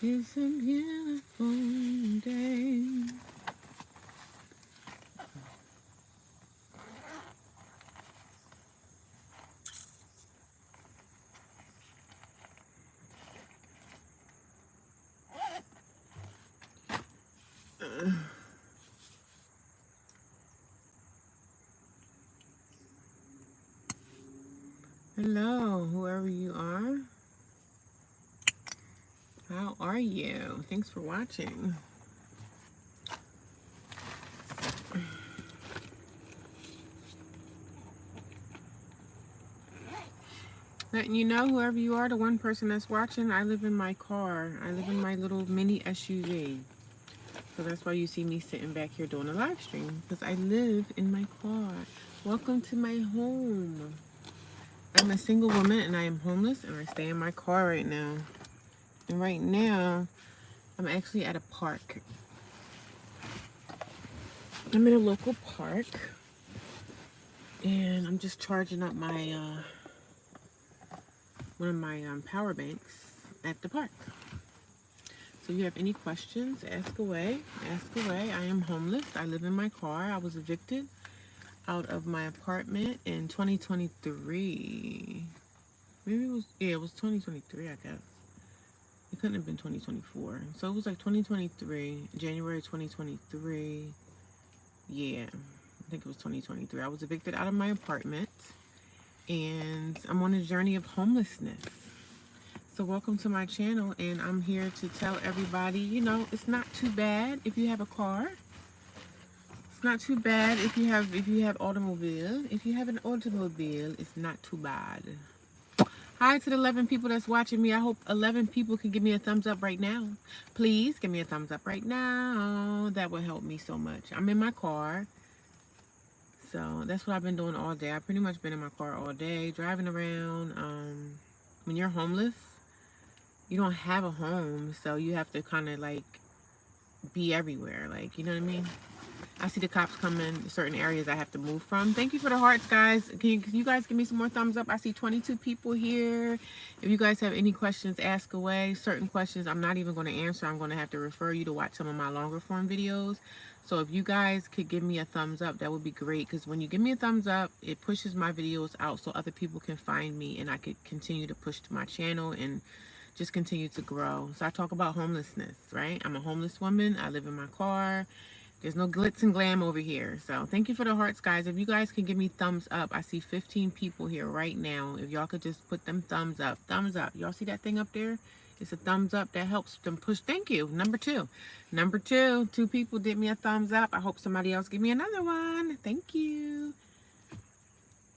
It's a beautiful day. Hello, whoever you are. How are you? Thanks for watching. Letting you know, whoever you are, the one person that's watching, I live in my car. I live in my little mini SUV. So that's why you see me sitting back here doing a live stream, because I live in my car. Welcome to my home. I'm a single woman and I am homeless and I stay in my car right now. And right now, I'm actually at a park. I'm in a local park and I'm just charging up my one of my power banks at the park. So if you have any questions, ask away. Ask away. I am homeless. I live in my car. I was evicted out of my apartment in 2023. Maybe it was, yeah, it was 2023, I guess. It couldn't have been 2024. So it was like 2023, January 2023. Yeah, I think it was 2023. I was evicted out of my apartment and I'm on a journey of homelessness. So welcome to my channel, and I'm here to tell everybody, you know, it's not too bad if you have a car. It's not too bad if you have automobile. If you have an automobile, it's not too bad. Hi to the 11 people that's watching me. I hope 11 people can give me a thumbs up right now. Please give me a thumbs up right now. That would help me so much. I'm in my car. So that's what I've been doing all day. I've pretty much been in my car all day, driving around. When you're homeless, you don't have a home, so you have to kind of like be everywhere. Like, you know what I mean? I see the cops come in certain areas I have to move from. Thank you for the hearts, guys. Can you guys give me some more thumbs up? I see 22 people here. If you guys have any questions, ask away. Certain questions I'm not even going to answer. I'm going to have to refer you to watch some of my longer form videos. So if you guys could give me a thumbs up, that would be great. Because when you give me a thumbs up, it pushes my videos out so other people can find me and I could continue to push to my channel and just continue to grow. So I talk about homelessness, right? I'm a homeless woman. I live in my car. There's no glitz and glam over here. So thank you for the hearts, guys. If you guys can give me thumbs up. I see 15 people here right now. If y'all could just put them thumbs up. Thumbs up. Y'all see that thing up there? It's a thumbs up that helps them push. Thank you. Number two. Number two. 2 people did me a thumbs up. I hope somebody else give me another one. Thank you.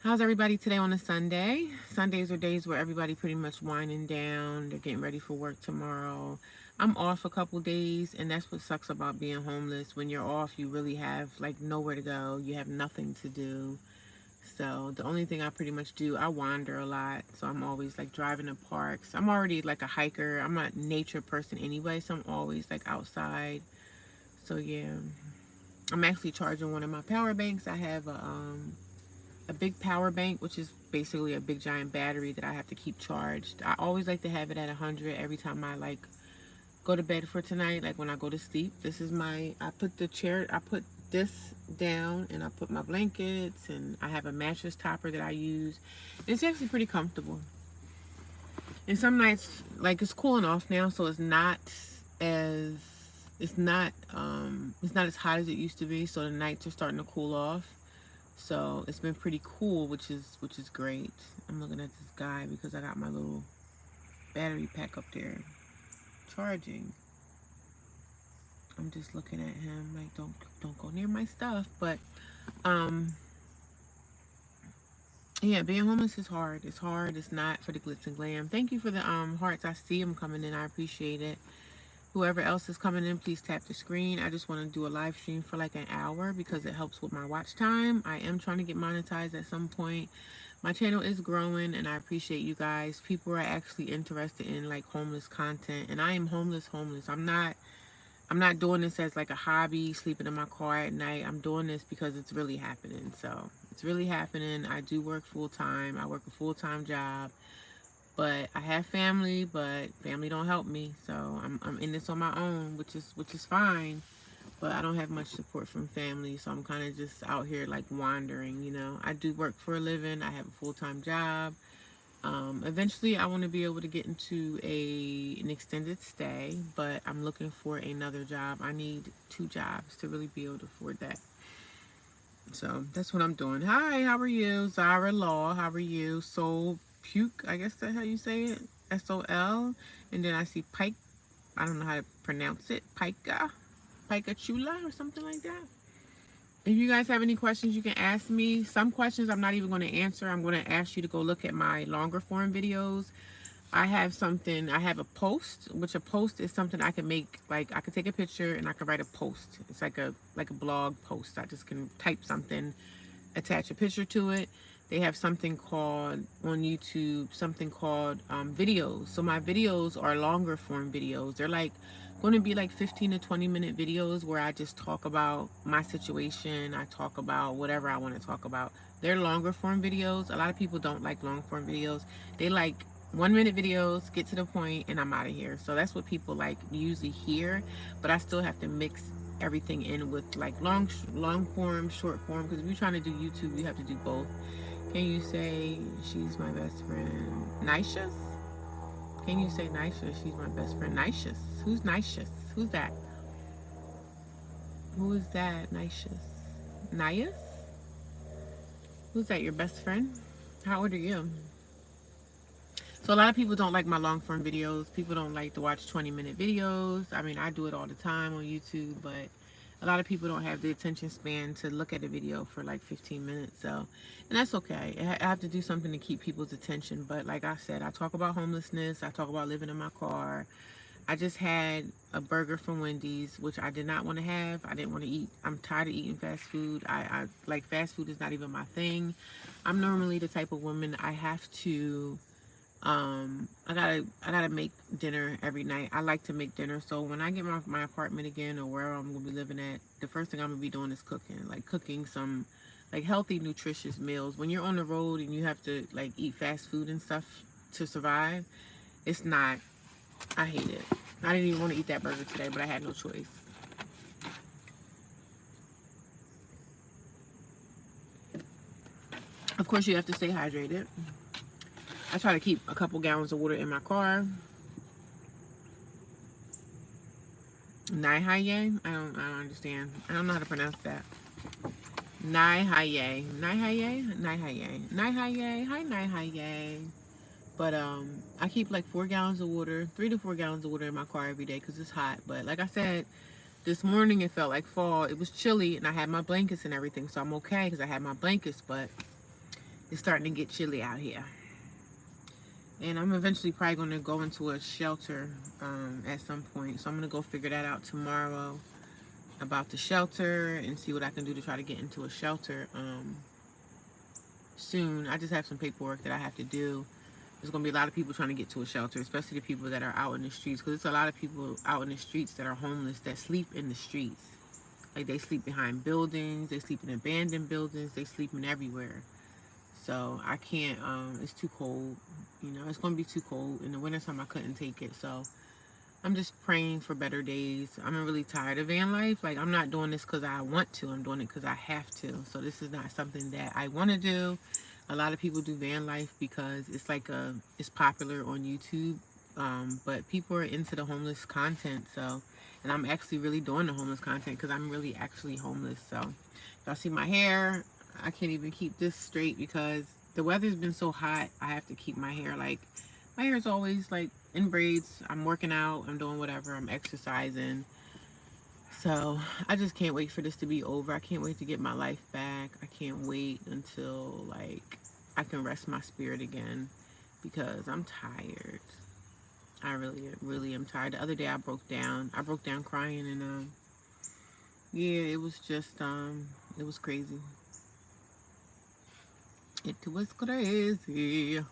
How's everybody today on a Sunday? Sundays are days where everybody pretty much winding down. They're getting ready for work tomorrow. I'm off a couple days, and that's what sucks about being homeless. When you're off, you really have like nowhere to go. You have nothing to do. So the only thing I pretty much do, I wander a lot. So I'm always like driving to parks. I'm already like a hiker. I'm a nature person anyway, so I'm always like outside. So yeah, I'm actually charging one of my power banks. I have a big power bank, which is basically a big giant battery that I have to keep charged. I always like to have it at 100 every time I like go to bed for tonight. Like when I go to sleep, this is my, I put this down and I put my blankets and I have a mattress topper that I use. It's actually pretty comfortable. And some nights, like it's cooling off now, so as it's not as hot as it used to be, so the nights are starting to cool off. So it's been pretty cool, which is great. I'm looking at this guy because I got my little battery pack up there charging. I'm just looking at him like don't go near my stuff. But yeah, being homeless is hard. It's hard. It's not for the glitz and glam. Thank you for the hearts. I see them coming in. I appreciate it. Whoever else is coming in, please tap the screen. I just want to do a live stream for like an hour because it helps with my watch time. I am trying to get monetized at some point. My channel is growing and I appreciate you guys. People are actually interested in like homeless content, and I am homeless. I'm not doing this as like a hobby, sleeping in my car at night. I'm doing this because it's really happening. So it's really happening. I do work full time. I work a full-time job. But I have family, but family don't help me. So I'm in this on my own, which is fine. But I don't have much support from family, so I'm kind of just out here like wandering, you know. I do work for a living. I have a full-time job. Eventually, I want to be able to get into an extended stay, but I'm looking for another job. I need 2 jobs to really be able to afford that. So that's what I'm doing. Hi, how are you? Zara Law, how are you? Soul Puke, I guess that's how you say it. SOL. And then I see Pike. I don't know how to pronounce it. Pika. Pika Chula or something like that. If you guys have any questions, you can ask me. Some questions I'm not even going to answer. I'm going to ask you to go look at my longer form videos. I have a post, which a post is something I can make, like I can take a picture and I can write a post. It's like a blog post. I just can type something, attach a picture to it. They have something called on YouTube, something called videos. So my videos are longer form videos. They're like going to be like 15 to 20-minute videos where I just talk about my situation. I talk about whatever I want to talk about. They're longer form videos. A lot of people don't like long form videos. They like 1-minute videos, get to the point, and I'm out of here. So that's what people like usually hear, but I still have to mix everything in with like long form, short form, because if you're trying to do YouTube, you have to do both. Can you say she's my best friend? Nicious? Can you say Nicious? She's my best friend. Nicious. Who's Nicious? Who's that? Who is that? Nicious. Nias? Who's that? Your best friend? How old are you? So a lot of people don't like my long form videos. People don't like to watch 20-minute videos. I mean, I do it all the time on YouTube, but a lot of people don't have the attention span to look at a video for like 15 minutes. So, and that's okay. I have to do something to keep people's attention. But like I said, I talk about homelessness. I talk about living in my car. I just had a burger from Wendy's, which I did not want to have. I didn't want to eat. I'm tired of eating fast food. I like fast food is not even my thing. I'm normally the type of woman I have to I gotta make dinner every night. I like to make dinner, so when I get my apartment again or wherever I'm gonna be living at, the first thing I'm gonna be doing is cooking, like cooking some like healthy nutritious meals. When you're on the road and you have to like eat fast food and stuff to survive, it's not, I hate it. I didn't even want to eat that burger today, but I had no choice. Of course you have to stay hydrated. I try to keep a couple gallons of water in my car. Naihaye? I don't understand. I don't know how to pronounce that. Naihaye. Naihaye? Naihaye. Naihaye. Hi Naihaye. But I keep like 4 gallons of water, 3 to 4 gallons of water in my car every day because it's hot. But like I said, this morning it felt like fall. It was chilly and I had my blankets and everything, so I'm okay because I had my blankets, but it's starting to get chilly out here. And I'm eventually probably going to go into a shelter at some point. So I'm going to go figure that out tomorrow about the shelter and see what I can do to try to get into a shelter soon. I just have some paperwork that I have to do. There's going to be a lot of people trying to get to a shelter, especially the people that are out in the streets. Because there's a lot of people out in the streets that are homeless that sleep in the streets. Like they sleep behind buildings. They sleep in abandoned buildings. They sleep in everywhere. So I can't, it's too cold, you know, it's going to be too cold. In the wintertime, I couldn't take it. So I'm just praying for better days. I'm really tired of van life. Like, I'm not doing this because I want to. I'm doing it because I have to. So this is not something that I want to do. A lot of people do van life because it's like it's popular on YouTube. But people are into the homeless content. So, and I'm actually really doing the homeless content because I'm really actually homeless. So y'all see my hair. I can't even keep this straight because the weather's been so hot. I have to keep my hair like, my hair is always like in braids. I'm working out, I'm doing whatever, I'm exercising. So I just can't wait for this to be over. I can't wait to get my life back. I can't wait until like I can rest my spirit again because I'm tired. I really am tired. The other day I broke down crying and yeah, it was just it was crazy. It was crazy. So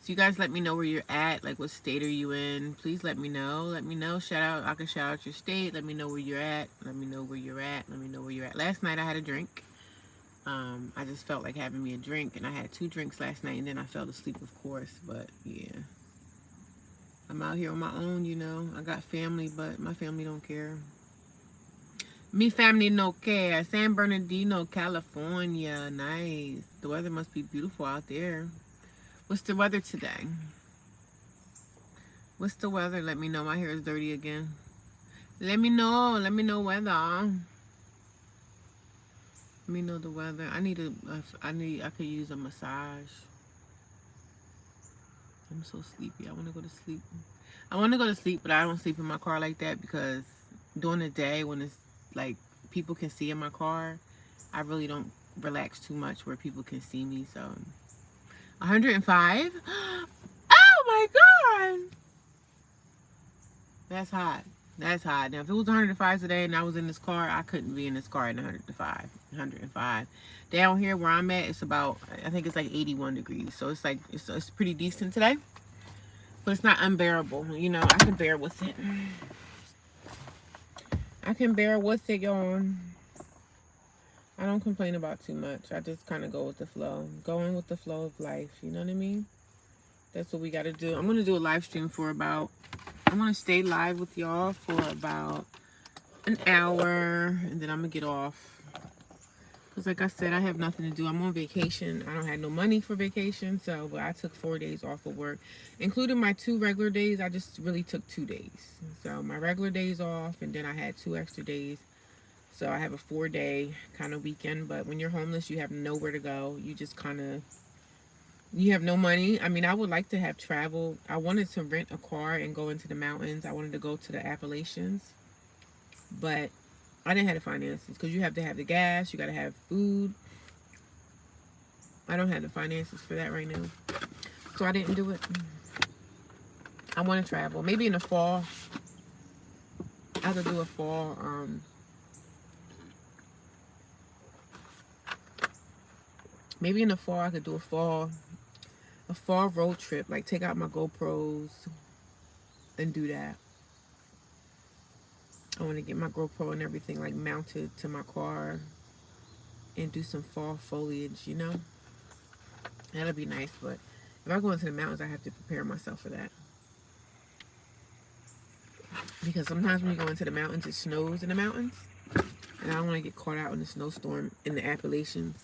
you guys let me know where you're at. Like, what state are you in? Please let me know. Let me know. Shout out. I can shout out your state. Let me know where you're at. Let me know where you're at. Let me know where you're at. Last night I had a drink. I just felt like having me a drink, and I had 2 drinks last night, and then I fell asleep, of course. But yeah, I'm out here on my own, you know. I got family, but my family don't care. Me family no care. San Bernardino, California. Nice. The weather must be beautiful out there. What's the weather today? What's the weather? Let me know. My hair is dirty again. Let me know. Let me know weather. Let me know the weather. I could use a massage. I'm so sleepy. I want to go to sleep. I want to go to sleep, but I don't sleep in my car like that because during the day when it's like people can see in my car, I really don't relax too much where people can see me. So 105. Oh my god, that's hot. That's hot. Now if it was 105 today and I was in this car, I couldn't be in this car at 105. Down here where I'm at, it's about, I think it's like 81 degrees. So it's like it's pretty decent today, but it's not unbearable. You know, I can bear with it. I can bear with it, y'all. I don't complain about too much. I just kind of go with the flow. Going with the flow of life. You know what I mean? That's what we got to do. I'm going to do a live stream for about, I'm going to stay live with y'all for about an hour. And then I'm going to get off. Because like I said, I have nothing to do. I'm on vacation. I don't have no money for vacation. So, but I took 4 days off of work. Including my 2 regular days, I just really took 2 days. So my regular days off. And then I had 2 extra days. So I have a 4-day kind of weekend. But when you're homeless, you have nowhere to go. You just kind of, you have no money. I mean, I would like to have traveled. I wanted to rent a car and go into the mountains. I wanted to go to the Appalachians. But I didn't have the finances because you have to have the gas. You got to have food. I don't have the finances for that right now. So I didn't do it. I want to travel. Maybe in the fall. I could do a fall. Maybe in the fall I could do a fall road trip. Like take out my GoPros and do that. I want to get my GoPro and everything like mounted to my car and do some fall foliage, you know? That'll be nice, but if I go into the mountains, I have to prepare myself for that. Because sometimes when you go into the mountains, it snows in the mountains. And I don't want to get caught out in the snowstorm in the Appalachians.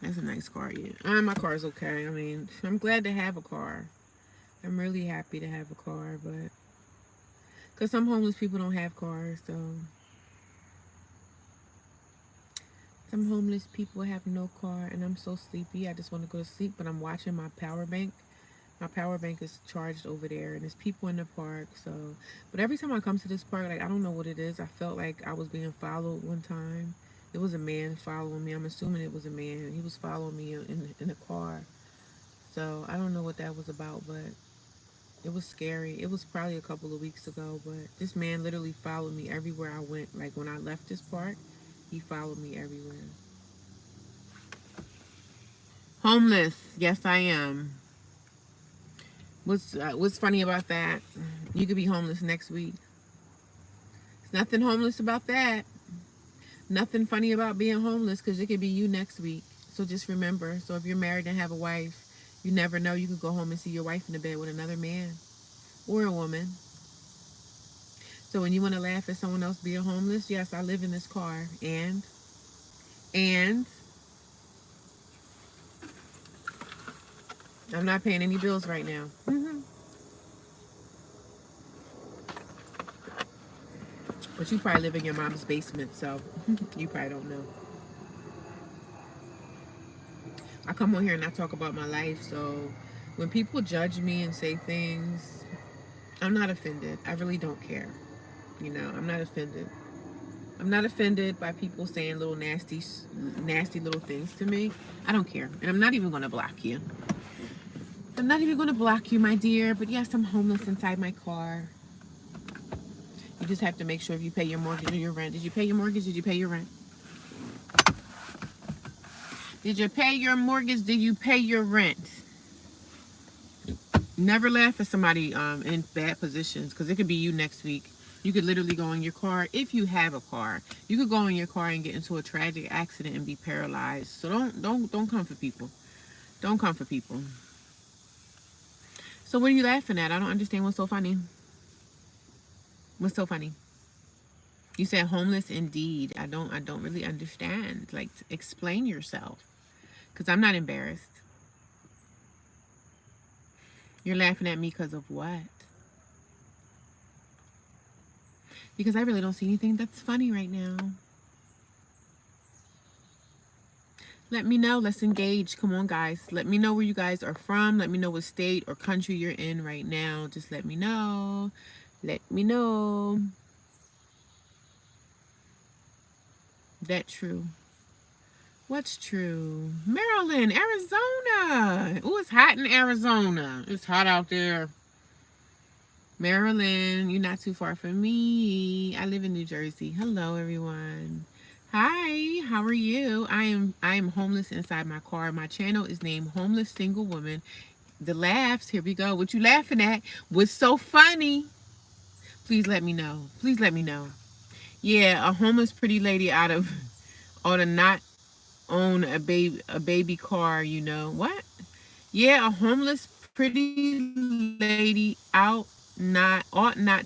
That's a nice car, yeah. My car is okay. I mean, I'm glad to have a car. I'm really happy to have a car, but because some homeless people don't have cars, so some homeless people have no car, and I'm so sleepy. I just want to go to sleep, but I'm watching my power bank. My power bank is charged over there, and there's people in the park. So, but every time I come to this park, like I don't know what it is. I felt like I was being followed one time. It was a man following me. I'm assuming it was a man. He was following me in a car. So I don't know what that was about, but it was scary. It was probably a couple of weeks ago, but this man literally followed me everywhere I went. Like when I left this park, he followed me everywhere. Homeless. Yes, I am. What's funny about that? You could be homeless next week. There's nothing homeless about that. Nothing funny about being homeless because it could be you next week. So just remember. So if you're married and have a wife, you never know. You could go home and see your wife in the bed with another man or a woman. So when you want to laugh at someone else being homeless, yes, I live in this car. And I'm not paying any bills right now. But you probably live in your mom's basement, so you probably don't know. I come on here and I talk about my life, so when people judge me and say things, I'm not offended. I really don't care. You know, I'm not offended. I'm not offended by people saying little nasty little things to me. I don't care. And I'm not even going to block you. I'm not even going to block you, my dear. But yes, I'm homeless inside my car. You just have to make sure if you pay your mortgage or your rent. Did you pay your mortgage? Did you pay your rent? Did you pay your mortgage? Did you pay your rent? Never laugh at somebody in bad positions because it could be you next week. You could literally go in your car, if you have a car. You could go in your car and get into a tragic accident and be paralyzed. So don't come for people. Don't come for people. So what are you laughing at? I don't understand what's so funny. What's so funny? You said homeless indeed. I don't really understand. Like, explain yourself. Cuz I'm not embarrassed. You're laughing at me because of what? Because I really don't see anything that's funny right now. Let me know. Let's engage. Come on, guys. Let me know where you guys are from. Let me know what state or country you're in right now. Just let me know. Let me know. That true. What's true? Maryland, Arizona. Oh, it's hot in Arizona. It's hot out there. Maryland, you're not too far from me. I live in New Jersey. Hello, everyone. Hi, how are you? I am homeless inside my car. My channel is named Homeless Single Woman. The laughs, here we go. What you laughing at? What's so funny? Please let me know. Please let me know. Yeah, a homeless pretty lady ought to not own a baby car, you know. What? Yeah, a homeless pretty lady ought not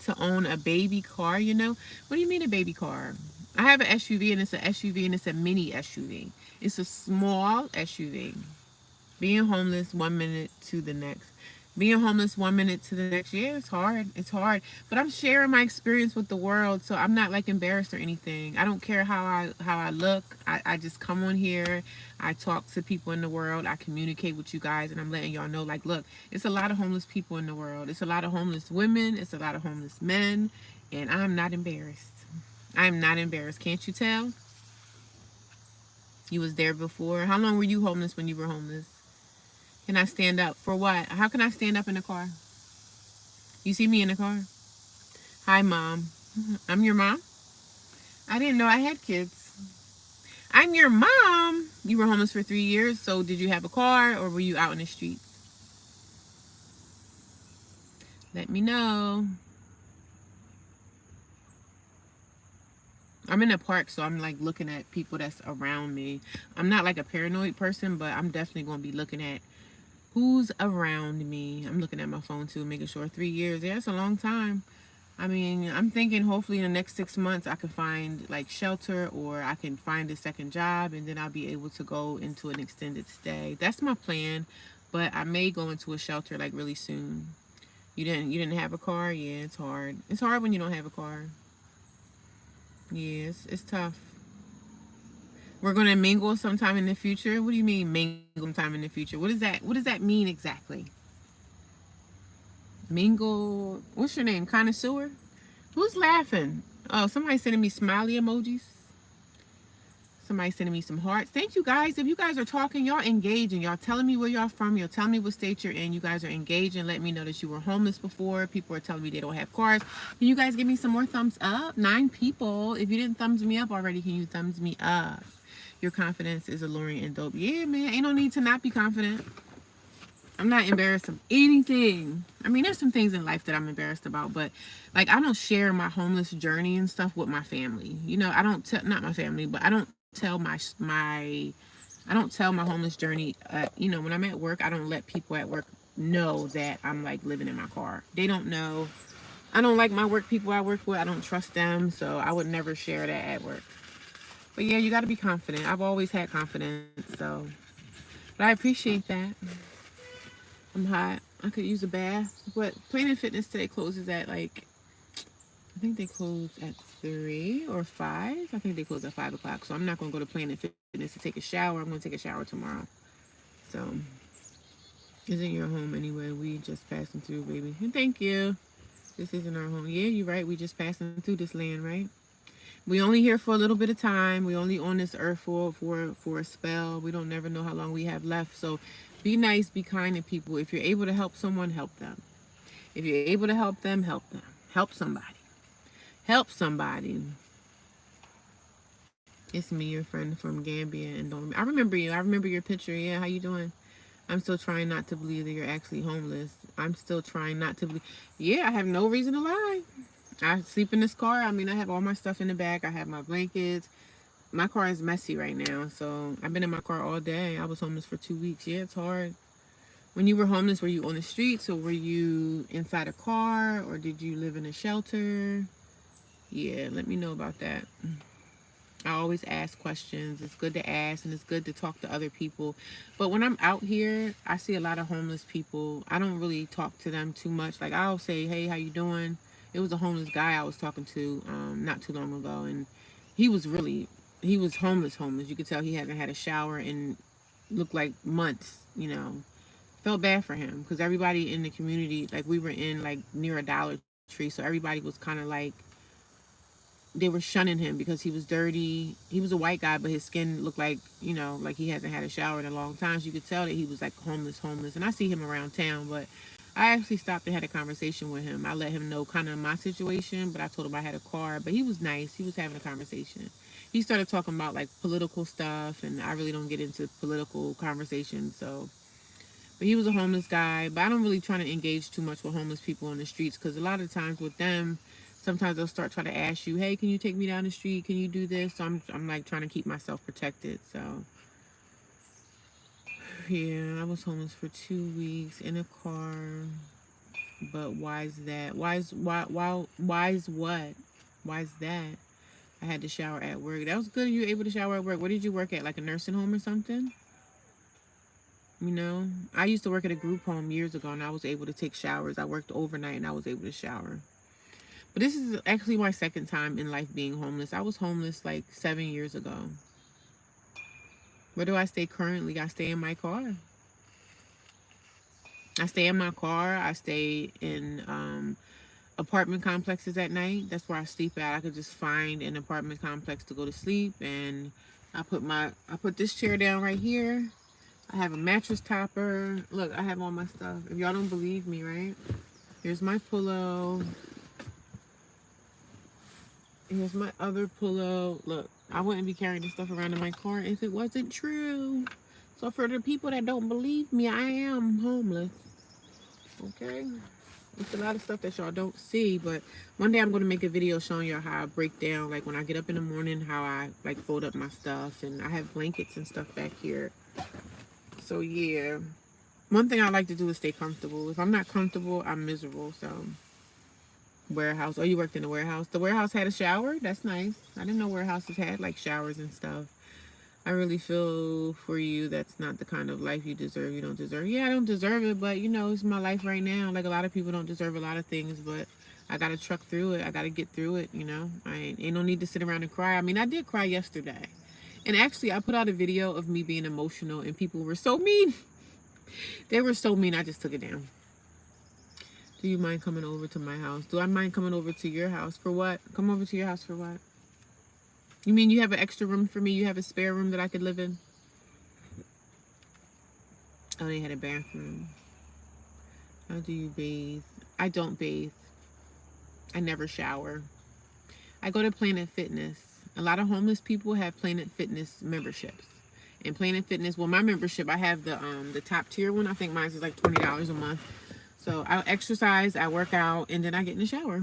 to own a baby car, you know. What do you mean a baby car? I have an SUV and it's an SUV and it's a mini SUV. It's a small SUV. Being homeless 1 minute to the next. Being homeless 1 minute to the next. Yeah, it's hard. It's hard. But I'm sharing my experience with the world, so I'm not like embarrassed or anything. I don't care how I look. I just come on here. I talk to people in the world. I communicate with you guys, and I'm letting y'all know, like, look, it's a lot of homeless people in the world. It's a lot of homeless women. It's a lot of homeless men, and I'm not embarrassed. I'm not embarrassed. Can't you tell? You was there before. How long were you homeless when you were homeless? Can I stand up? For what? How can I stand up in the car? You see me in the car? Hi, Mom. I'm your mom? I didn't know I had kids. I'm your mom. You were homeless for 3 years, so did you have a car or were you out in the streets? Let me know. I'm in a park, so I'm like looking at people that's around me. I'm not like a paranoid person, but I'm definitely going to be looking at who's around me. I'm looking at my phone too, making sure 3 years. Yeah, it's a long time. I mean, I'm thinking hopefully in the next 6 months I can find like shelter or I can find a second job and then I'll be able to go into an extended stay. That's my plan, but I may go into a shelter like really soon. You didn't have a car? Yeah, it's hard. It's hard when you don't have a car. Yes, it's tough. We're gonna mingle sometime in the future. What do you mean mingle sometime in the future? What does that mean exactly? Mingle. What's your name? Connoisseur? Who's laughing? Oh, somebody sending me smiley emojis. Somebody sending me some hearts. Thank you guys. If you guys are talking, y'all engaging. Y'all telling me where y'all from. You're telling me what state you're in. You guys are engaging. Let me know that you were homeless before. People are telling me they don't have cars. Can you guys give me some more thumbs up? 9 people. If you didn't thumbs me up already, can you thumbs me up? Your confidence is alluring and dope. Yeah, man. Ain't no need to not be confident. I'm not embarrassed of anything. I mean, there's some things in life that I'm embarrassed about, but like I don't share my homeless journey and stuff with my family. You know, I don't tell not my family, but I don't tell I don't tell my homeless journey. You know, when I'm at work, I don't let people at work know that I'm like living in my car. They don't know. I don't like my work people I work with. I don't trust them, so I would never share that at work. But yeah, you got to be confident. I've always had confidence, so. But I appreciate that. I'm hot. I could use a bath. But Planet Fitness today closes at like, I think they close at 3 or 5. I think they close at 5 o'clock. So I'm not going to go to Planet Fitness to take a shower. I'm going to take a shower tomorrow. So, isn't your home anyway? We just passing through, baby. And thank you. This isn't our home. Yeah, you're right. We just passing through this land, right? We only here for a little bit of time. We only on this earth for a spell. We don't never know how long we have left. So be nice, be kind to people. If you're able to help someone, help them. If you're able to help them, help them. Help somebody. Help somebody. It's me, your friend from Gambia, and don't. I remember you. I remember your picture. Yeah, how you doing? I'm still trying not to believe that you're actually homeless. I'm still trying not to believe. Yeah, I have no reason to lie. I sleep in this car. I mean, I have all my stuff in the back. I have my blankets. My car is messy right now, so I've been in my car all day. I was homeless for 2 weeks. Yeah, it's hard. When you were homeless, were you on the streets or were you inside a car or did you live in a shelter? Yeah, let me know about that. I always ask questions. It's good to ask and it's good to talk to other people. But when I'm out here, I see a lot of homeless people. I don't really talk to them too much. Like I'll say, "Hey, how you doing?" It was a homeless guy I was talking to not too long ago, and he was really he was homeless. Homeless. You could tell he hasn't had a shower in looked like months. Felt bad for him because everybody in the community, like we were in like near a Dollar Tree, so everybody was kind of like they were shunning him because he was dirty. He was a white guy, but his skin looked like, like he hasn't had a shower in a long time. So you could tell that he was like homeless. And I see him around town, but I actually stopped and had a conversation with him. I let him know kind of my situation, but I told him I had a car. But he was nice. He was having a conversation. He started talking about like political stuff, and I really don't get into political conversations. So, but he was a homeless guy. But I don't really try to engage too much with homeless people on the streets because a lot of times with them, sometimes they'll start trying to ask you, "Hey, can you take me down the street? Can you do this?" So I'm like trying to keep myself protected. So yeah, I was homeless for 2 weeks in a car. But why is that? Why is what? Why is that? I had to shower at work. That was good. You were able to shower at work. Where did you work at? Like a nursing home or something? I used to work at a group home years ago, and I was able to take showers. I worked overnight, and I was able to shower. But this is actually my second time in life being homeless. I was homeless like 7 years ago. Where do I stay currently? I stay in my car. I stay in my car. I stay in apartment complexes at night. That's where I sleep at. I could just find an apartment complex to go to sleep, and I put this chair down right here. I have a mattress topper. Look, I have all my stuff. If y'all don't believe me, right? Here's my pillow. Here's my other pillow. Look, I wouldn't be carrying this stuff around in my car if it wasn't true. So for the people that don't believe me, I am homeless. Okay? It's a lot of stuff that y'all don't see, but one day I'm going to make a video showing y'all how I break down, like when I get up in the morning, how I like fold up my stuff, and I have blankets and stuff back here. So yeah, one thing I like to do is stay comfortable. If I'm not comfortable, I'm miserable. So warehouse. Oh, you worked in a warehouse. The warehouse had a shower. That's nice. I didn't know warehouses had like showers and stuff. I really feel for you. That's not the kind of life you deserve. You don't deserve. Yeah, I don't deserve it, but it's my life right now. Like a lot of people don't deserve a lot of things, but I gotta truck through it. I gotta get through it. I ain't no need to sit around and cry. I mean, I did cry yesterday, and actually, I put out a video of me being emotional, and people were so mean. They were so mean. I just took it down. Do you mind coming over to my house? Do I mind coming over to your house for what? Come over to your house for what? You mean you have an extra room for me? You have a spare room that I could live in? Oh, they had a bathroom. How do you bathe? I don't bathe. I never shower. I go to Planet Fitness. A lot of homeless people have Planet Fitness memberships. And Planet Fitness, well, my membership, I have the top tier one. I think mine is like $20 a month. So I exercise, I work out, and then I get in the shower.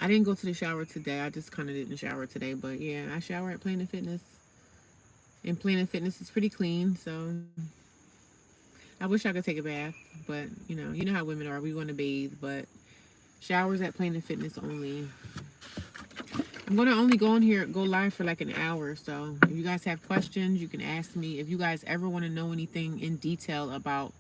I didn't go to the shower today. I just kind of didn't shower today. But yeah, I shower at Planet Fitness. And Planet Fitness is pretty clean. So I wish I could take a bath. But, you know how women are. We want to bathe. But showers at Planet Fitness only. I'm going to only go in here, go live for like an hour. So if you guys have questions, you can ask me. If you guys ever want to know anything in detail about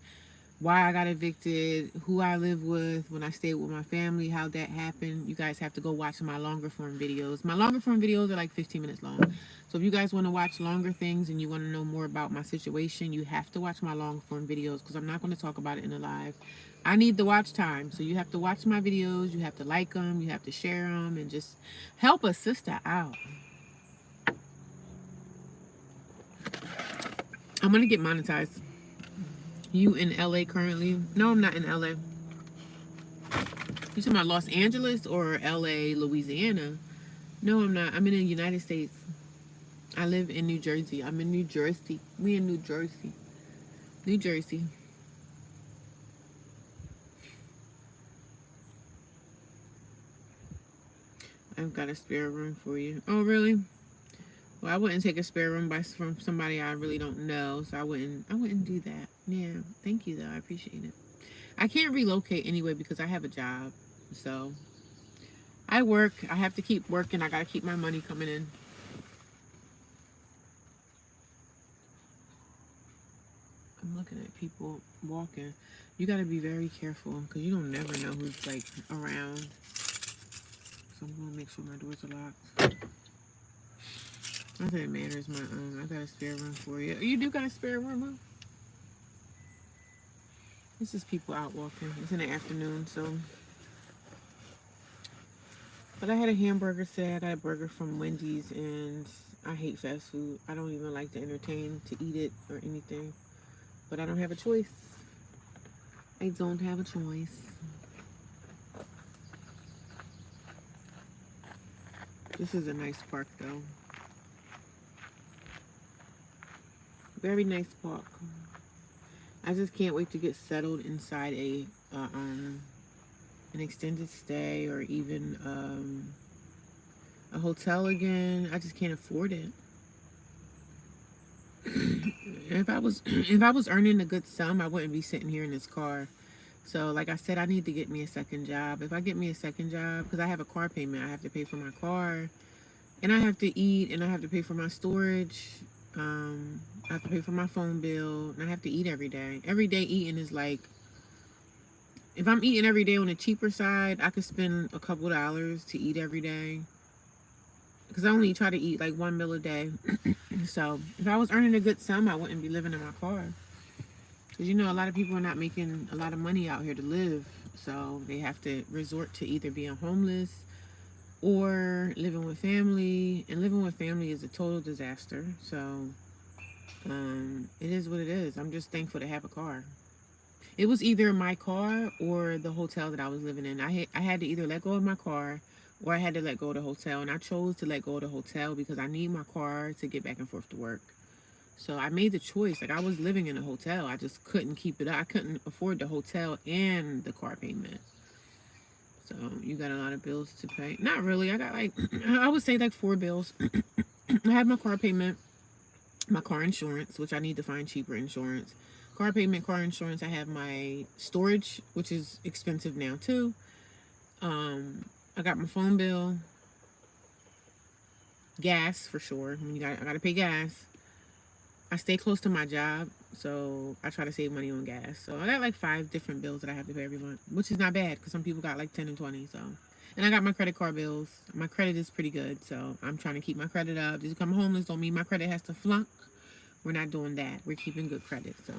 why I got evicted, who I live with, when I stayed with my family, how that happened, you guys have to go watch my longer form videos. My longer form videos are like 15 minutes long. So if you guys want to watch longer things and you want to know more about my situation, you have to watch my long form videos because I'm not going to talk about it in a live. I need the watch time. So you have to watch my videos, you have to like them, you have to share them, and just help a sister out. I'm going to get monetized. You in LA currently? No, I'm not in LA. You talking about Los Angeles or LA, Louisiana? No, I'm not. I'm in the United States. I live in New Jersey. I'm in New Jersey. We in New Jersey. New Jersey. I've got a spare room for you. Oh, really? Well, I wouldn't take a spare room from somebody I really don't know, so I wouldn't do that. Yeah, thank you though. I appreciate it. I can't relocate anyway because I have a job. So I work. I have to keep working. I gotta keep my money coming in. I'm looking at people walking. You gotta be very careful because you don't never know who's like around. So I'm gonna make sure my doors are locked. Not that it matters. I got a spare room for you. You do got a spare room, huh? This is people out walking. It's in the afternoon, so. But I had a hamburger set. I got a burger from Wendy's, and I hate fast food. I don't even like to entertain to eat it or anything. But I don't have a choice. I don't have a choice. This is a nice park, though. Very nice park. I just can't wait to get settled inside an extended stay or even a hotel again. I just can't afford it. If I was earning a good sum, I wouldn't be sitting here in this car. So like I said, I need to get me a second job. If I get me a second job, because I have a car payment, I have to pay for my car, and I have to eat, and I have to pay for my storage. I have to pay for my phone bill, and I have to eat every day. Every day eating is like, if I'm eating every day on the cheaper side, I could spend a couple dollars to eat every day. Because I only try to eat like one meal a day. So if I was earning a good sum, I wouldn't be living in my car. Because you know, a lot of people are not making a lot of money out here to live. So they have to resort to either being homeless or living with family. And living with family is a total disaster. So it is what it is. I'm just thankful to have a car. It was either my car or the hotel that I was living in. I had to either let go of my car or I had to let go of the hotel. And I chose to let go of the hotel because I need my car to get back and forth to work. So I made the choice. Like, I was living in a hotel. I just couldn't keep it up. I couldn't afford the hotel and the car payment. So you got a lot of bills to pay. Not really. I got like, I would say like 4 bills. I have my car payment, my car insurance, which I need to find cheaper insurance. Car payment, car insurance. I have my storage, which is expensive now too. I got my phone bill, gas for sure. I gotta pay gas. I stay close to my job, so I try to save money on gas. So I got like 5 different bills that I have to pay every month, which is not bad because some people got like 10 and 20. So, and I got my credit card bills. My credit is pretty good, so I'm trying to keep my credit up. Just because I'm homeless don't mean my credit has to flunk. We're not doing that. We're keeping good credit. So,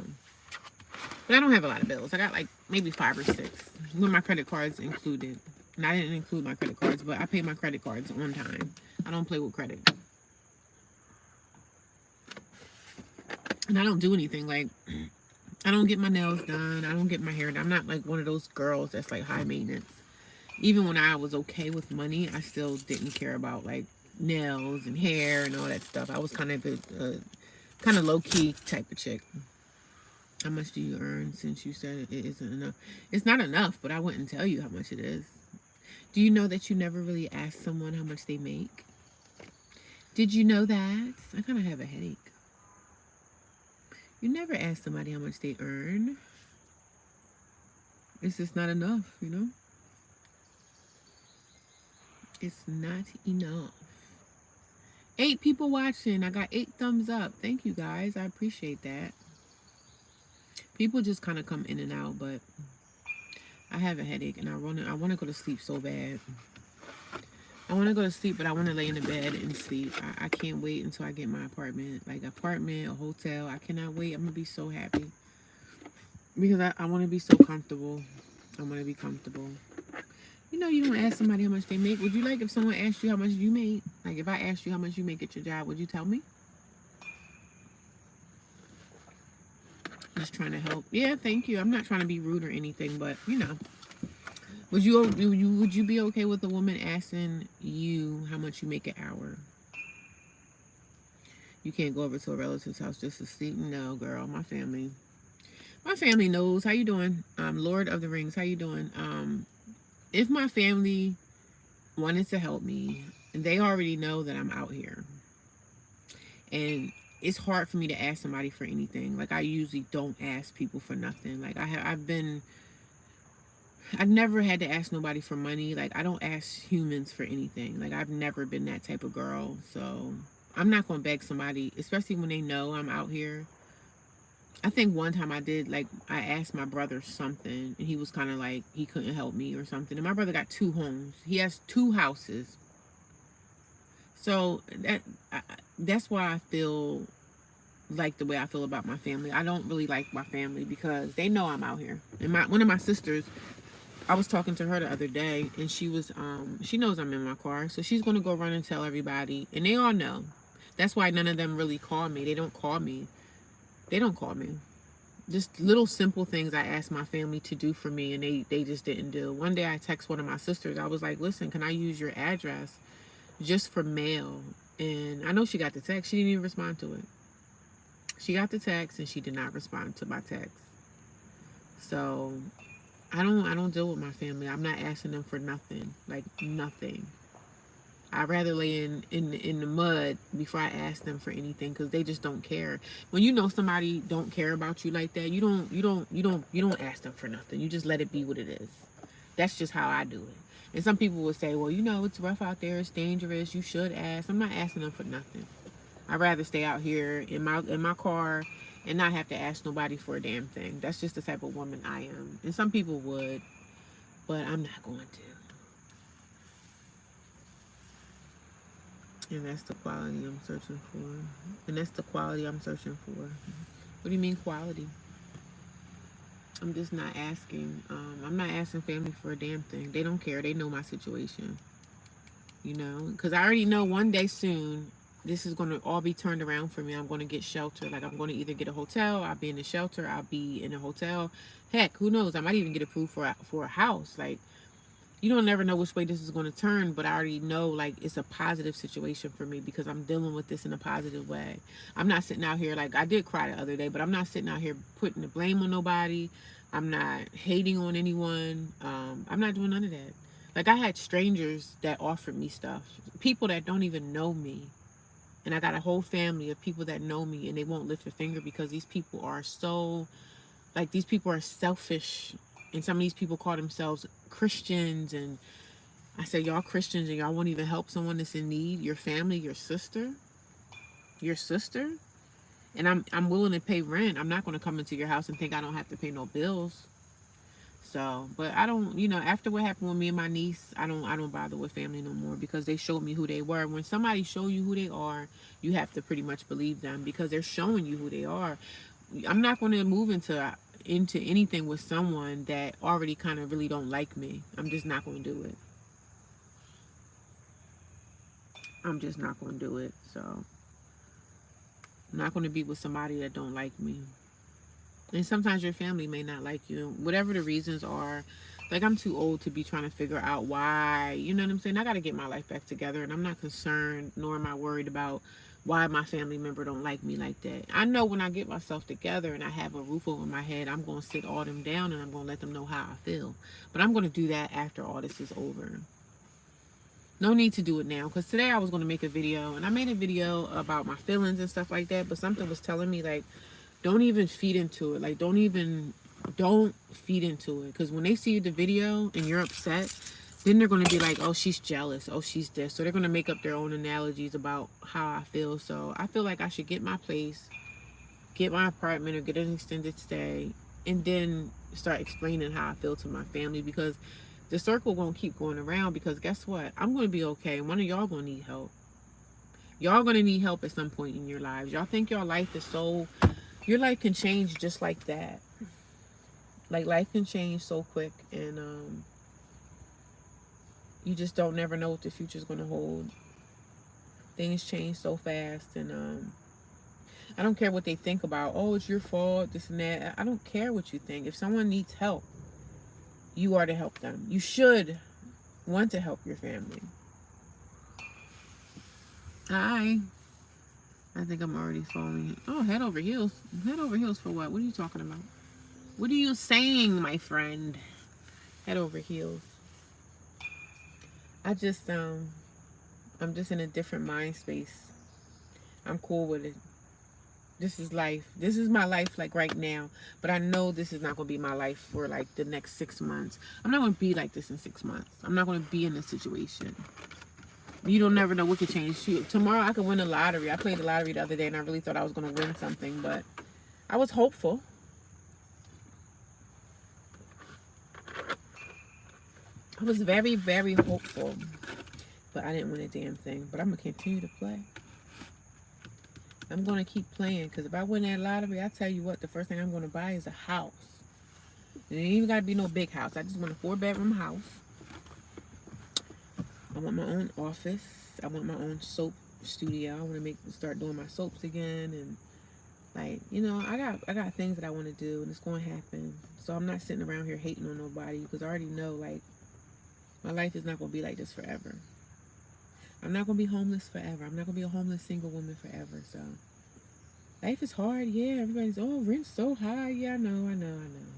but I don't have a lot of bills. I got like maybe 5 or 6 with my credit cards included. And I didn't include my credit cards, but I pay my credit cards on time. I don't play with credit. And I don't do anything like, I don't get my nails done. I don't get my hair done. I'm not like one of those girls that's like high maintenance. Even when I was okay with money, I still didn't care about like nails and hair and all that stuff. I was kind of a low-key type of chick. How much do you earn since you said it isn't enough? It's not enough, but I wouldn't tell you how much it is. Do you know that you never really ask someone how much they make? Did you know that? I kind of have a headache. You never ask somebody how much they earn. It's just not enough, you know? It's not enough. 8 people watching. I got 8 thumbs up. Thank you guys. I appreciate that. People just kind of come in and out, but I have a headache and I want to go to sleep so bad. I want to go to sleep, but I want to lay in the bed and sleep. I can't wait until I get my apartment. Like apartment, a hotel. I cannot wait. I'm going to be so happy. Because I want to be so comfortable. I want to be comfortable. You know, you don't ask somebody how much they make. Would you like if someone asked you how much you make? Like if I asked you how much you make at your job, would you tell me? Just trying to help. Yeah, thank you. I'm not trying to be rude or anything, but you know. Would you be okay with a woman asking you how much you make an hour? You can't go over to a relative's house just to sleep. No, girl. My family knows. How you doing? Lord of the Rings. How you doing? If my family wanted to help me. And they already know that I'm out here. And it's hard for me to ask somebody for anything. Like, I usually don't ask people for nothing. Like, I've never had to ask nobody for money. Like, I don't ask humans for anything. Like, I've never been that type of girl. So I'm not going to beg somebody, especially when they know I'm out here. I think one time I did, like, I asked my brother something, and he was kind of like, he couldn't help me or something. And my brother got 2 homes. He has 2 houses. So that's why I feel like the way I feel about my family. I don't really like my family because they know I'm out here. And one of my sisters, I was talking to her the other day, and she knows I'm in my car, so she's gonna go run and tell everybody, and they all know. That's why none of them really call me. They don't call me. They don't call me. Just little simple things I asked my family to do for me, and they just didn't do. One day I text one of my sisters. I was like, listen, can I use your address just for mail? And I know she got the text. She didn't even respond to it. She got the text and she did not respond to my text. So I don't deal with my family. I'm not asking them for nothing. Like, nothing. I'd rather lay in the mud before I ask them for anything, because they just don't care. When you know somebody don't care about you like that, you don't ask them for nothing. You just let it be what it is. That's just how I do it. And some people would say, well, it's rough out there, it's dangerous, you should ask. I'm not asking them for nothing. I'd rather stay out here in my car and not have to ask nobody for a damn thing. That's just the type of woman I am. And some people would, but I'm not going to. And that's the quality I'm searching for. And that's the quality I'm searching for. What do you mean quality? I'm just not asking. I'm not asking family for a damn thing. They don't care. They know my situation. Because I already know one day soon, this is going to all be turned around for me. I'm going to get shelter. Like, I'm going to either get a hotel, I'll be in a shelter, I'll be in a hotel. Heck, who knows? I might even get approved for a house. Like, you don't never know which way this is going to turn, but I already know, like, it's a positive situation for me because I'm dealing with this in a positive way. I'm not sitting out here, like, I did cry the other day, but I'm not sitting out here putting the blame on nobody. I'm not hating on anyone. I'm not doing none of that. Like, I had strangers that offered me stuff, people that don't even know me. And I got a whole family of people that know me, and they won't lift a finger because these people are so, like, these people are selfish. And some of these people call themselves Christians. And I said, y'all Christians and y'all won't even help someone that's in need, your family, your sister. And I'm willing to pay rent. I'm not going to come into your house and think I don't have to pay no bills. So, but I don't, after what happened with me and my niece, I don't bother with family no more because they showed me who they were. When somebody show you who they are, you have to pretty much believe them because they're showing you who they are. I'm not going to move into anything with someone that already kind of really don't like me. I'm just not going to do it. I'm just not going to do it. So I'm not going to be with somebody that don't like me. And sometimes your family may not like you. Whatever the reasons are, like, I'm too old to be trying to figure out why. You know what I'm saying? I got to get my life back together, and I'm not concerned, nor am I worried about why my family member don't like me like that. I know when I get myself together and I have a roof over my head, I'm going to sit all them down and I'm going to let them know how I feel. But I'm going to do that after all this is over. No need to do it now, because today I was going to make a video, and I made a video about my feelings and stuff like that, but something was telling me, like, don't even feed into it. Like, don't feed into it. Because when they see the video and you're upset, then they're going to be like, oh, she's jealous. Oh, she's this. So they're going to make up their own analogies about how I feel. So I feel like I should get my place, get my apartment, or get an extended stay, and then start explaining how I feel to my family, because the circle won't keep going around. Because guess what? I'm going to be okay. One of y'all going to need help. Y'all going to need help at some point in your lives. Y'all think your life is so... Your life can change just like that. Like, life can change so quick, and you just don't never know what the future's going to hold. Things change so fast, and I don't care what they think about, oh, it's your fault, this and that. I don't care what you think. If someone needs help, you are to help them. You should want to help your family. Hi. I think I'm already falling. Oh, head over heels. Head over heels for what? What are you talking about? What are you saying, my friend? Head over heels. I just I'm just in a different mind space. I'm cool with it. This is life. This is my life like right now. But I know this is not gonna be my life for like the next 6 months. I'm not gonna be like this in 6 months. I'm not gonna be in this situation. You don't never know what could change. Shoot, tomorrow I could win the lottery. I played the lottery the other day and I really thought I was gonna win something, but I was hopeful. I was very, very hopeful. But I didn't win a damn thing. But I'm gonna continue to play. I'm gonna keep playing because if I win that lottery, I tell you what, the first thing I'm gonna buy is a house. It ain't even gotta be no big house. I just want a 4-bedroom house. I want my own office. I want my own soap studio. I want to start doing my soaps again, and like, you know, I got things that I want to do, and it's going to happen. So I'm not sitting around here hating on nobody because I already know like my life is not going to be like this forever. I'm not going to be homeless forever. I'm not going to be a homeless single woman forever. So life is hard. Yeah, everybody's, oh, rent's so high. Yeah, I know.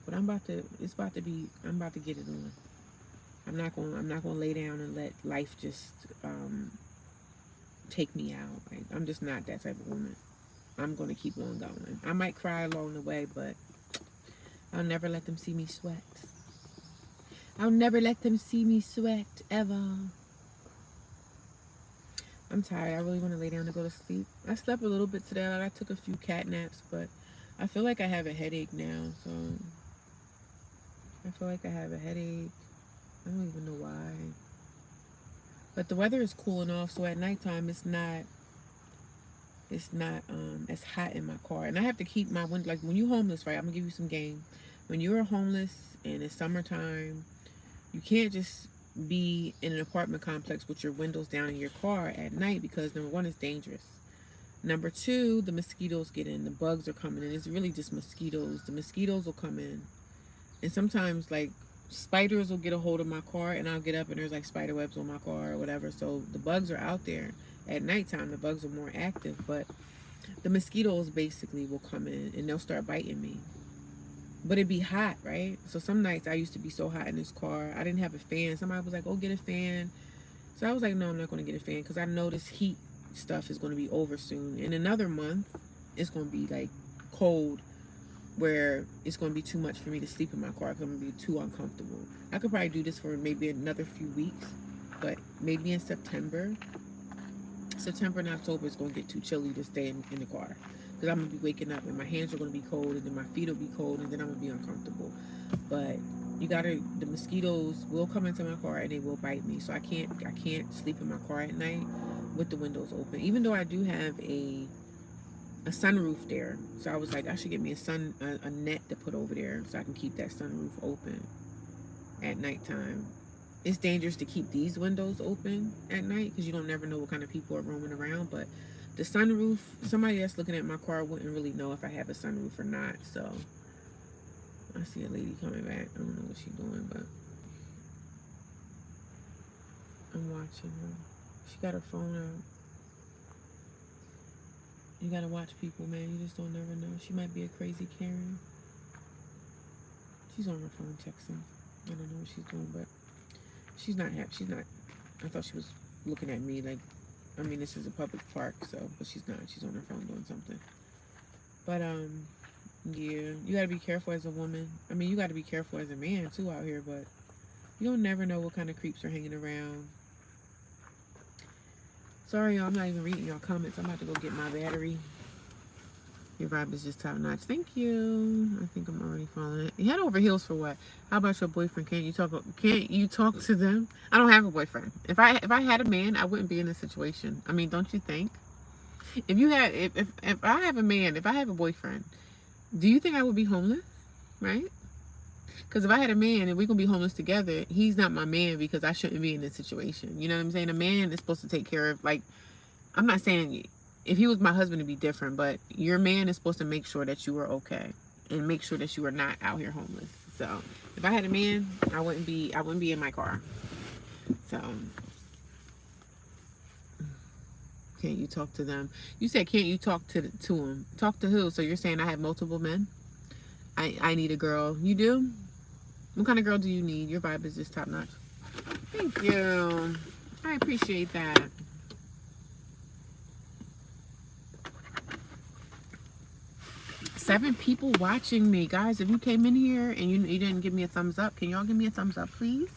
But I'm about to get it on. I'm not gonna lay down and let life just take me out. Like, I'm just not that type of woman. I'm gonna keep on going. I might cry along the way, but I'll never let them see me sweat. I'll never let them see me sweat ever. I'm tired. I really want to lay down and go to sleep. I slept a little bit today. Like, I took a few cat naps, but I feel like I have a headache now. So I feel like I have a headache. I don't even know why. But the weather is cooling off, so at nighttime it's not as hot in my car. And I have to keep my window, like when you're homeless, right? I'm gonna give you some game. When you're homeless and it's summertime, you can't just be in an apartment complex with your windows down in your car at night because number one, it's dangerous. Number two, the mosquitoes get in, the bugs are coming in. It's really just mosquitoes. The mosquitoes will come in. And sometimes like spiders will get a hold of my car and I'll get up and there's like spider webs on my car or whatever. So the bugs are out there. At nighttime, the bugs are more active, but the mosquitoes basically will come in and they'll start biting me. But it'd be hot, right? So some nights I used to be so hot in this car. I didn't have a fan. Somebody was like, oh, get a fan. So I was like, no, I'm not going to get a fan because I know this heat stuff is going to be over soon. In another month, it's going to be like cold where it's going to be too much for me to sleep in my car because I'm going to be too uncomfortable. I could probably do this for maybe another few weeks, but maybe in September and October is going to get too chilly to stay in the car because I'm going to be waking up and my hands are going to be cold and then my feet will be cold and then I'm going to be uncomfortable. But the mosquitoes will come into my car and they will bite me. So I can't sleep in my car at night with the windows open, even though I do have a sunroof there. So I was like, I should get me a net to put over there so I can keep that sunroof open at nighttime. It's dangerous to keep these windows open at night because you don't never know what kind of people are roaming around. But the sunroof, somebody that's looking at my car wouldn't really know if I have a sunroof or not. So I see a lady coming back. I don't know what she's doing, but I'm watching her. She got her phone out. You gotta watch people, man. You just don't never know. She might be a crazy Karen. She's on her phone texting. I don't know what she's doing, but she's not happy. She's not. I thought she was looking at me like, I mean, this is a public park, so, but she's not. She's on her phone doing something. But, yeah, you gotta be careful as a woman. I mean, you gotta be careful as a man, too, out here, but you don't never know what kind of creeps are hanging around. Sorry, y'all, I'm not even reading y'all comments. I'm about to go get my battery. Your vibe is just top notch. Thank you. I think I'm already following it. Head over heels for what? How about your boyfriend? Can't you talk to them? I don't have a boyfriend. If I had a man, I wouldn't be in this situation. I mean, don't you think? If I have a man, if I have a boyfriend, do you think I would be homeless? Right? Because if I had a man and we're going to be homeless together, he's not my man because I shouldn't be in this situation. You know what I'm saying? A man is supposed to take care of, like, I'm not saying if he was my husband it'd be different, but your man is supposed to make sure that you are okay and make sure that you are not out here homeless. So if I had a man, I wouldn't be in my car. So can't you talk to them? You said can't you talk to him? Talk to who? So you're saying I have multiple men? I need a girl. You do? What kind of girl do you need? Your vibe is just top notch. Thank you. I appreciate that. Seven people watching me. Guys, if you came in here and you didn't give me a thumbs up, can y'all give me a thumbs up, please?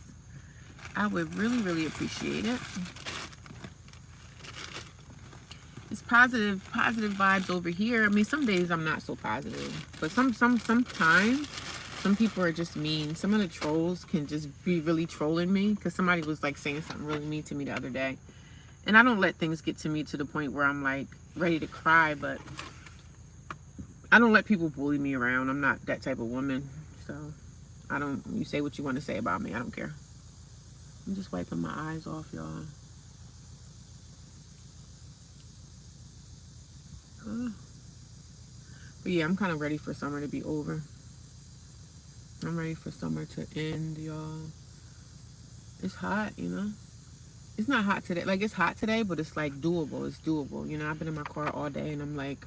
I would really, really appreciate it. It's positive vibes over here. I mean, some days I'm not so positive, but sometimes some people are just mean. Some of the trolls can just be really trolling me, because somebody was like saying something really mean to me the other day, and I don't let things get to me to the point where I'm like ready to cry, but I don't let people bully me around. I'm not that type of woman, so you say what you want to say about me, I don't care. I'm just wiping my eyes off, y'all. But yeah, I'm kind of ready for summer to be over. I'm ready for summer to end, y'all. It's hot, you know. It's not hot today. Like, it's hot today, but it's like doable. It's doable. You know, I've been in my car all day, and I'm like,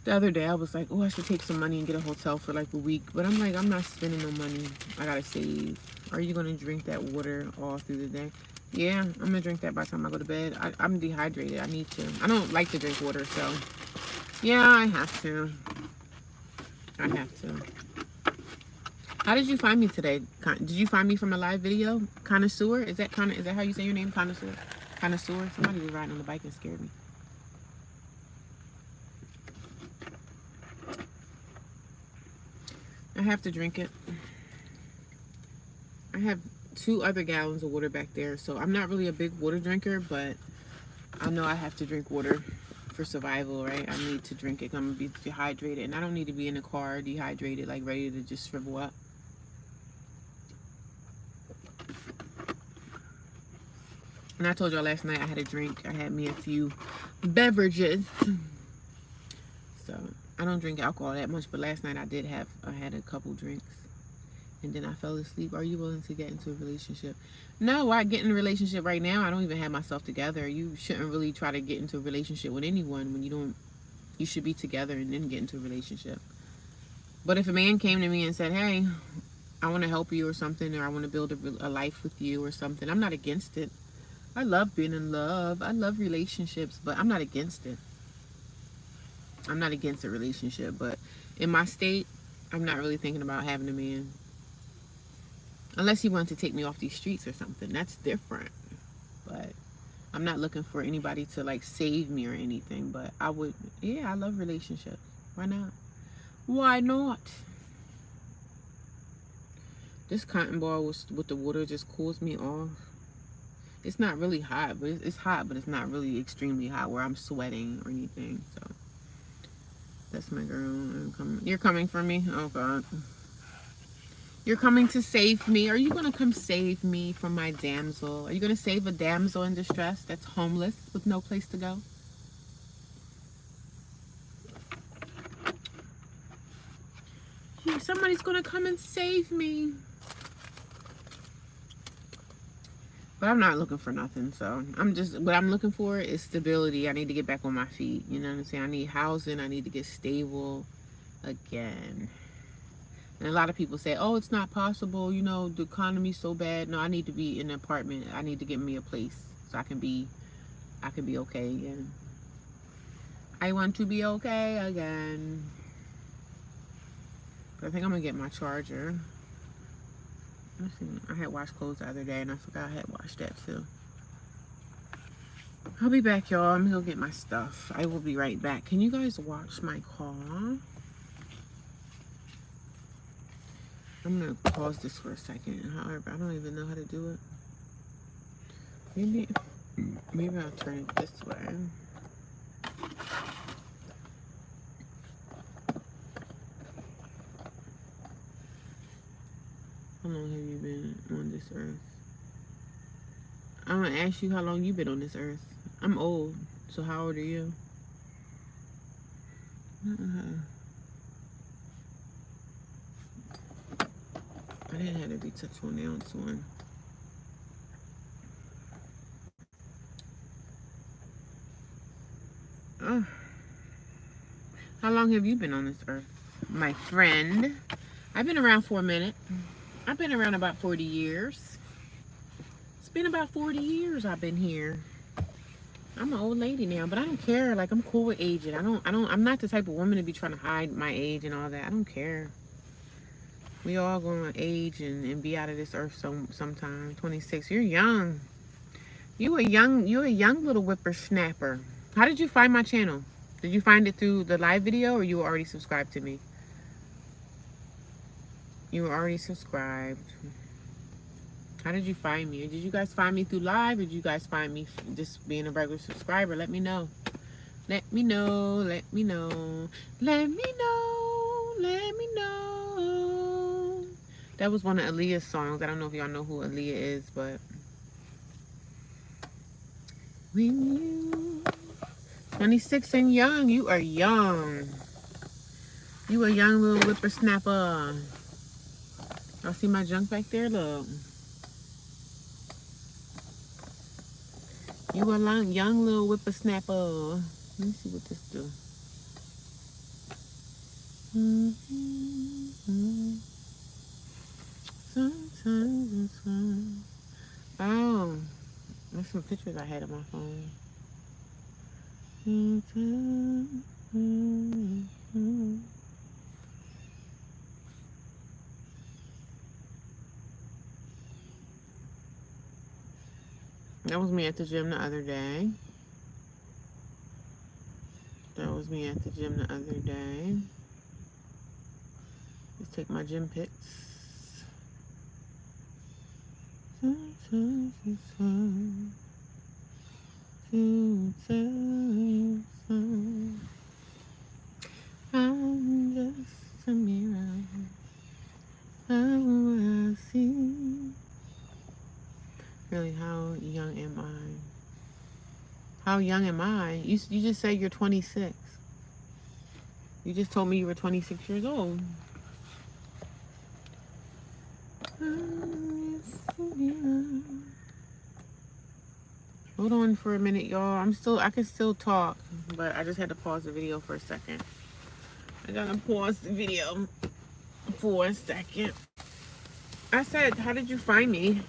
the other day I was like, oh, I should take some money and get a hotel for like a week. But I'm like, I'm not spending no money. I gotta save. Are you gonna drink that water all through the day? Yeah, I'm gonna drink that by the time I go to bed. I'm dehydrated. I need to. I don't like to drink water, so yeah, I have to. I have to. How did you find me today? Did you find me from a live video? Connoisseur? Is that how you say your name? Connoisseur? Connoisseur? Somebody was riding on the bike and scared me. I have to drink it. I have 2 other gallons of water back there, so I'm not really a big water drinker, but I know I have to drink water for survival, right? I need to drink it. I'm gonna be dehydrated, and I don't need to be in the car dehydrated, like ready to just shrivel up. And I told y'all last night I had a drink. I had me a few beverages. So I don't drink alcohol that much, but last night I had a couple drinks, and then I fell asleep. Are you willing to get into a relationship? No, why get in a relationship right now? I don't even have myself together. You shouldn't really try to get into a relationship with anyone when you should be together and then get into a relationship. But if a man came to me and said, hey, I want to help you or something, or I want to build a life with you or something, I'm not against it. I love being in love. I love relationships, but I'm not against it. I'm not against a relationship, but in my state, I'm not really thinking about having a man. Unless he wants to take me off these streets or something. That's different. But I'm not looking for anybody to like save me or anything. But I love relationships. Why not? Why not? This cotton ball with the water just cools me off. It's not really hot, but it's hot, but it's not really extremely hot where I'm sweating or anything. So that's my girl. You're coming for me? Oh God. You're coming to save me. Are you going to come save me from my damsel? Are you going to save a damsel in distress that's homeless with no place to go? Somebody's going to come and save me. But I'm not looking for nothing, so what I'm looking for is stability. I need to get back on my feet. You know what I'm saying? I need housing. I need to get stable again. And a lot of people say, oh, it's not possible. You know, the economy's so bad. No, I need to be in an apartment. I need to get me a place so I can be okay again. I want to be okay again. But I think I'm going to get my charger. Let's see. I had washed clothes the other day, and I forgot I had washed that too. I'll be back, y'all. I'm going to go get my stuff. I will be right back. Can you guys watch my car? I'm going to pause this for a second. However, I don't even know how to do it. Maybe I'll turn it this way. How long have you been on this earth? I'm going to ask you how long you've been on this earth. I'm old, so how old are you? I didn't have to retouch on the ounce one. Oh. How long have you been on this earth, my friend? I've been around for a minute. I've been around about 40 years. It's been about 40 years I've been here. I'm an old lady now, but I don't care. Like, I'm cool with aging. I'm not the type of woman to be trying to hide my age and all that. I don't care. We all gonna age and be out of this earth sometime. 26. You're young. You're a young little whippersnapper. How did you find my channel? Did you find it through the live video or you were already subscribed to me? You were already subscribed. How did you find me? Did you guys find me through live or did you guys find me just being a regular subscriber? Let me know. Let me know. Let me know. Let me know. Let me know. That was one of Aaliyah's songs. I don't know if y'all know who Aaliyah is, but when you 26 and young, you are young. You a young little whippersnapper. Y'all see my junk back there? Look. You a young little whippersnapper. Let me see what this do. Sometimes it's fun. Oh, there's some pictures I had on my phone. That was me at the gym the other day. That was me at the gym the other day. Let's take my gym pics. Sometimes it's fun to tell you so. I'm just a mirror of what I see. Really, how young am I? How young am I? You just said you're 26. You just told me you were 26 years old. Hold on for a minute, y'all. I can still talk, but I just had to pause the video for a second. I gotta pause the video for a second. I said, how did you find me?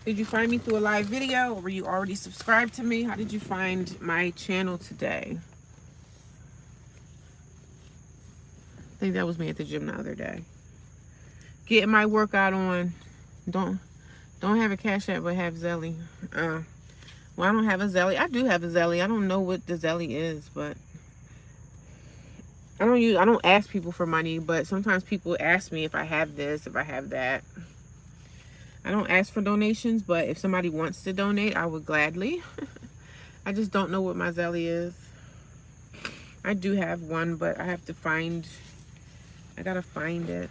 Did you find me through a live video or were you already subscribed to me? How did you find my channel today? I think that was me at the gym the other day. Getting my workout on. Don't have a Cash App, but have Zelly. Well, I don't have a Zelly. I do have a Zelly. I don't know what the Zelly is, but I don't ask people for money, but sometimes people ask me if I have this, if I have that. I don't ask for donations, but if somebody wants to donate, I would gladly. I just don't know what my Zelly is. I do have one, but I gotta find it.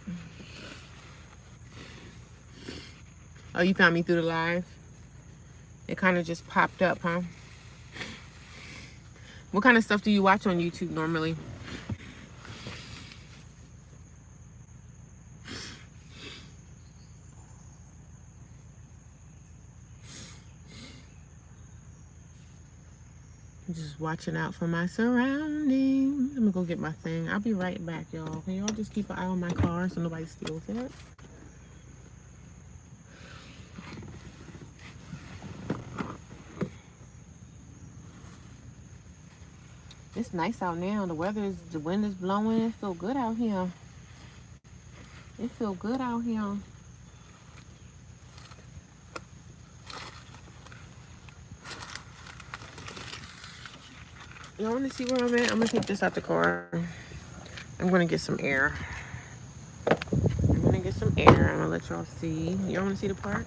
Oh, you found me through the live? It kind of just popped up, huh? What kind of stuff do you watch on YouTube normally? I'm just watching out for my surroundings. Let me go get my thing. I'll be right back, y'all. Can y'all just keep an eye on my car so nobody steals it? It's nice out now. The wind is blowing. It feel good out here. It feel good out here. Y'all want to see where I'm at? I'm gonna take this out the car. I'm gonna get some air. I'm gonna get some air. I'm gonna let y'all see. Y'all want to see the park?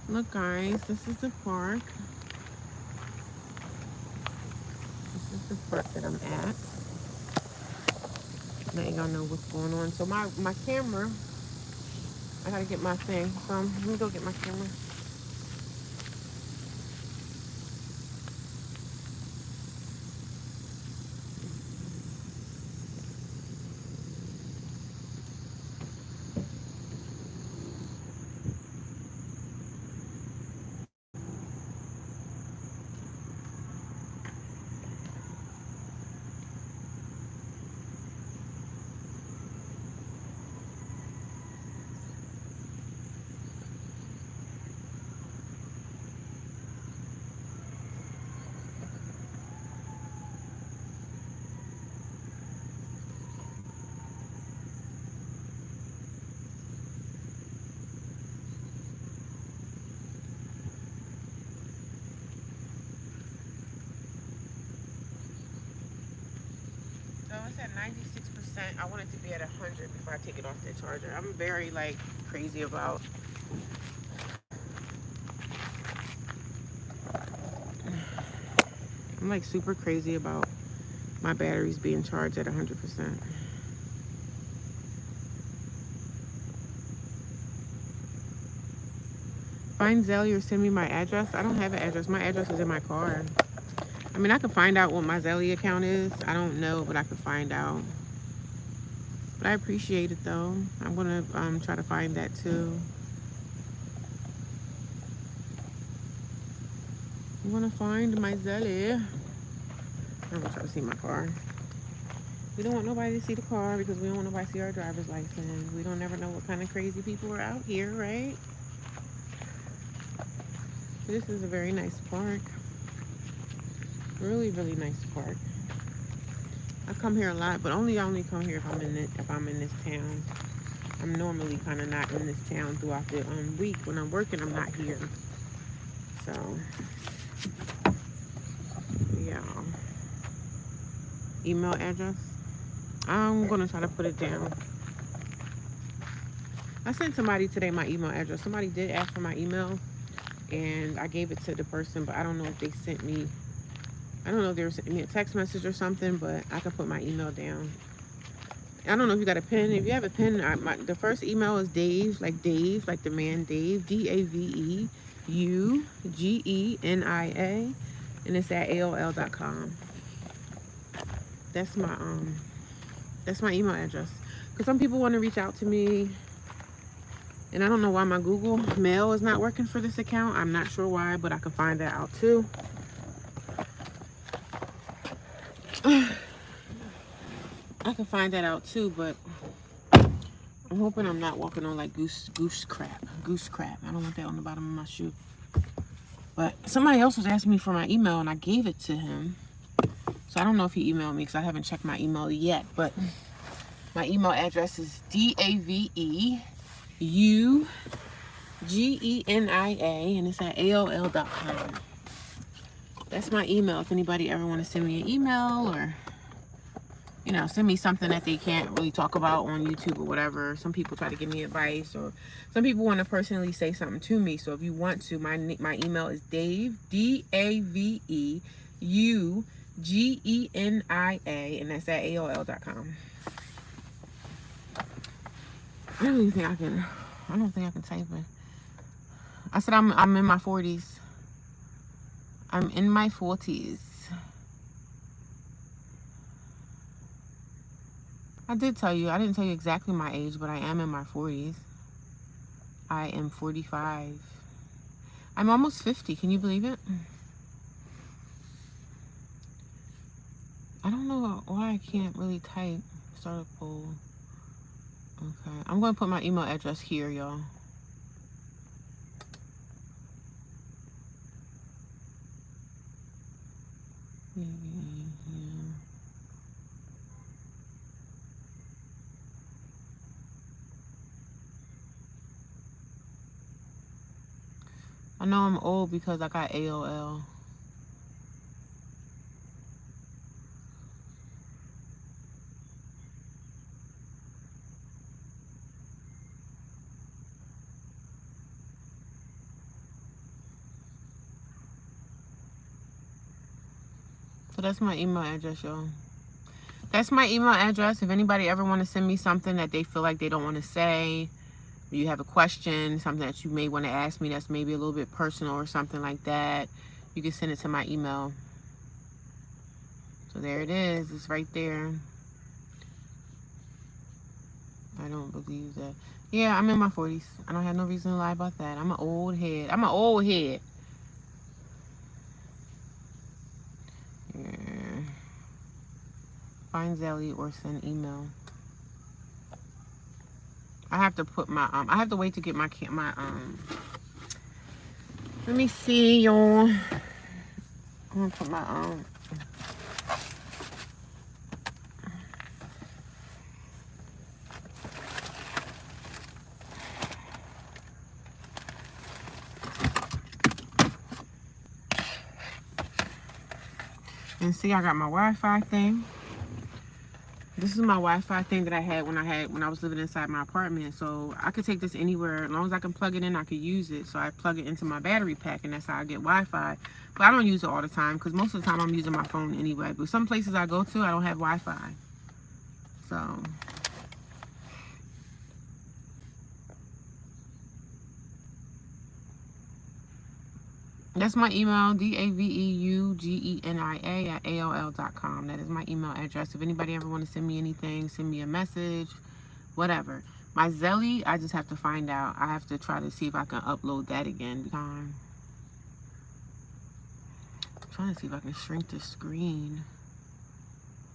Look, guys, this is the park. This is the park that I'm at. Letting y'all know what's going on. So my camera, I gotta get my thing. So let me go get my camera. it's at 96%. I want it to be at 100 before I take it off the charger. I'm very like crazy about I'm like super crazy about my batteries being charged at 100%. Find Zelly or send me my address. I don't have an address. My address is in my car. I mean, I can find out what my Zelly account is. I don't know, but I can find out. But I appreciate it though. I'm gonna try to find that too. I'm gonna find my Zelly. I'm gonna try to see my car. We don't want nobody to see the car because we don't want nobody to see our driver's license. We don't never know what kind of crazy people are out here, right? This is a very nice park. Really, really nice park. I come here a lot, but only come here if I'm in this town. I'm normally kind of not in this town throughout the week. When I'm working, I'm not here. So, yeah. Email address. I'm gonna try to put it down. I sent somebody today my email address. Somebody did ask for my email, and I gave it to the person, but I don't know if they sent me. I don't know if they were sending me a text message or something, but I can put my email down. I don't know if you got a pen. If you have a pen, the first email is Dave, like the man Dave, DAVEUGENIA, and it's at AOL.com. That's my email address. Because some people want to reach out to me, and I don't know why my Google Mail is not working for this account. I'm not sure why, but I can find that out too. I can find that out too, but I'm hoping I'm not walking on like goose crap. I don't want that on the bottom of my shoe. But somebody else was asking me for my email, and I gave it to him. So I don't know if he emailed me because I haven't checked my email yet. But my email address is DAVEUGENIA, and it's at AOL.com. That's my email. If anybody ever want to send me an email or, you know, send me something that they can't really talk about on YouTube or whatever. Some people try to give me advice, or some people want to personally say something to me. So if you want to, my email is Dave, DAVEUGENIA, and that's at AOL.com. I don't think I can type it. I said I'm in my 40s. I'm in my 40s. I didn't tell you exactly my age, but I am in my 40s. I am 45. I'm almost 50. Can you believe it? I don't know why I can't really type. Start a poll. Okay. I'm going to put my email address here, y'all. Yeah. I know I'm old because I got AOL. So that's my email address, y'all. That's my email address. If anybody ever want to send me something that they feel like they don't want to say, or you have a question, something that you may want to ask me that's maybe a little bit personal or something like that, you can send it to my email. So there it is. It's right there. I don't believe that. Yeah, I'm in my 40s. I don't have no reason to lie about that. I'm an old head. Yeah. Find Zelly or send email. I have to put my I have to wait to get my let me see, y'all. I'm gonna put my and see, I got my Wi-Fi thing. This is my Wi-Fi thing that I had when I was living inside my apartment. So I could take this anywhere. As long as I can plug it in, I could use it. So I plug it into my battery pack, and that's how I get Wi-Fi. But I don't use it all the time because most of the time I'm using my phone anyway. But some places I go to, I don't have Wi-Fi. So that's my email, DAVEUGENIA@AOL.com. That is my email address. If anybody ever want to send me anything, send me a message, whatever. My Zelly, I just have to find out. I have to try to see if I can upload that again. I'm trying to see if I can shrink the screen.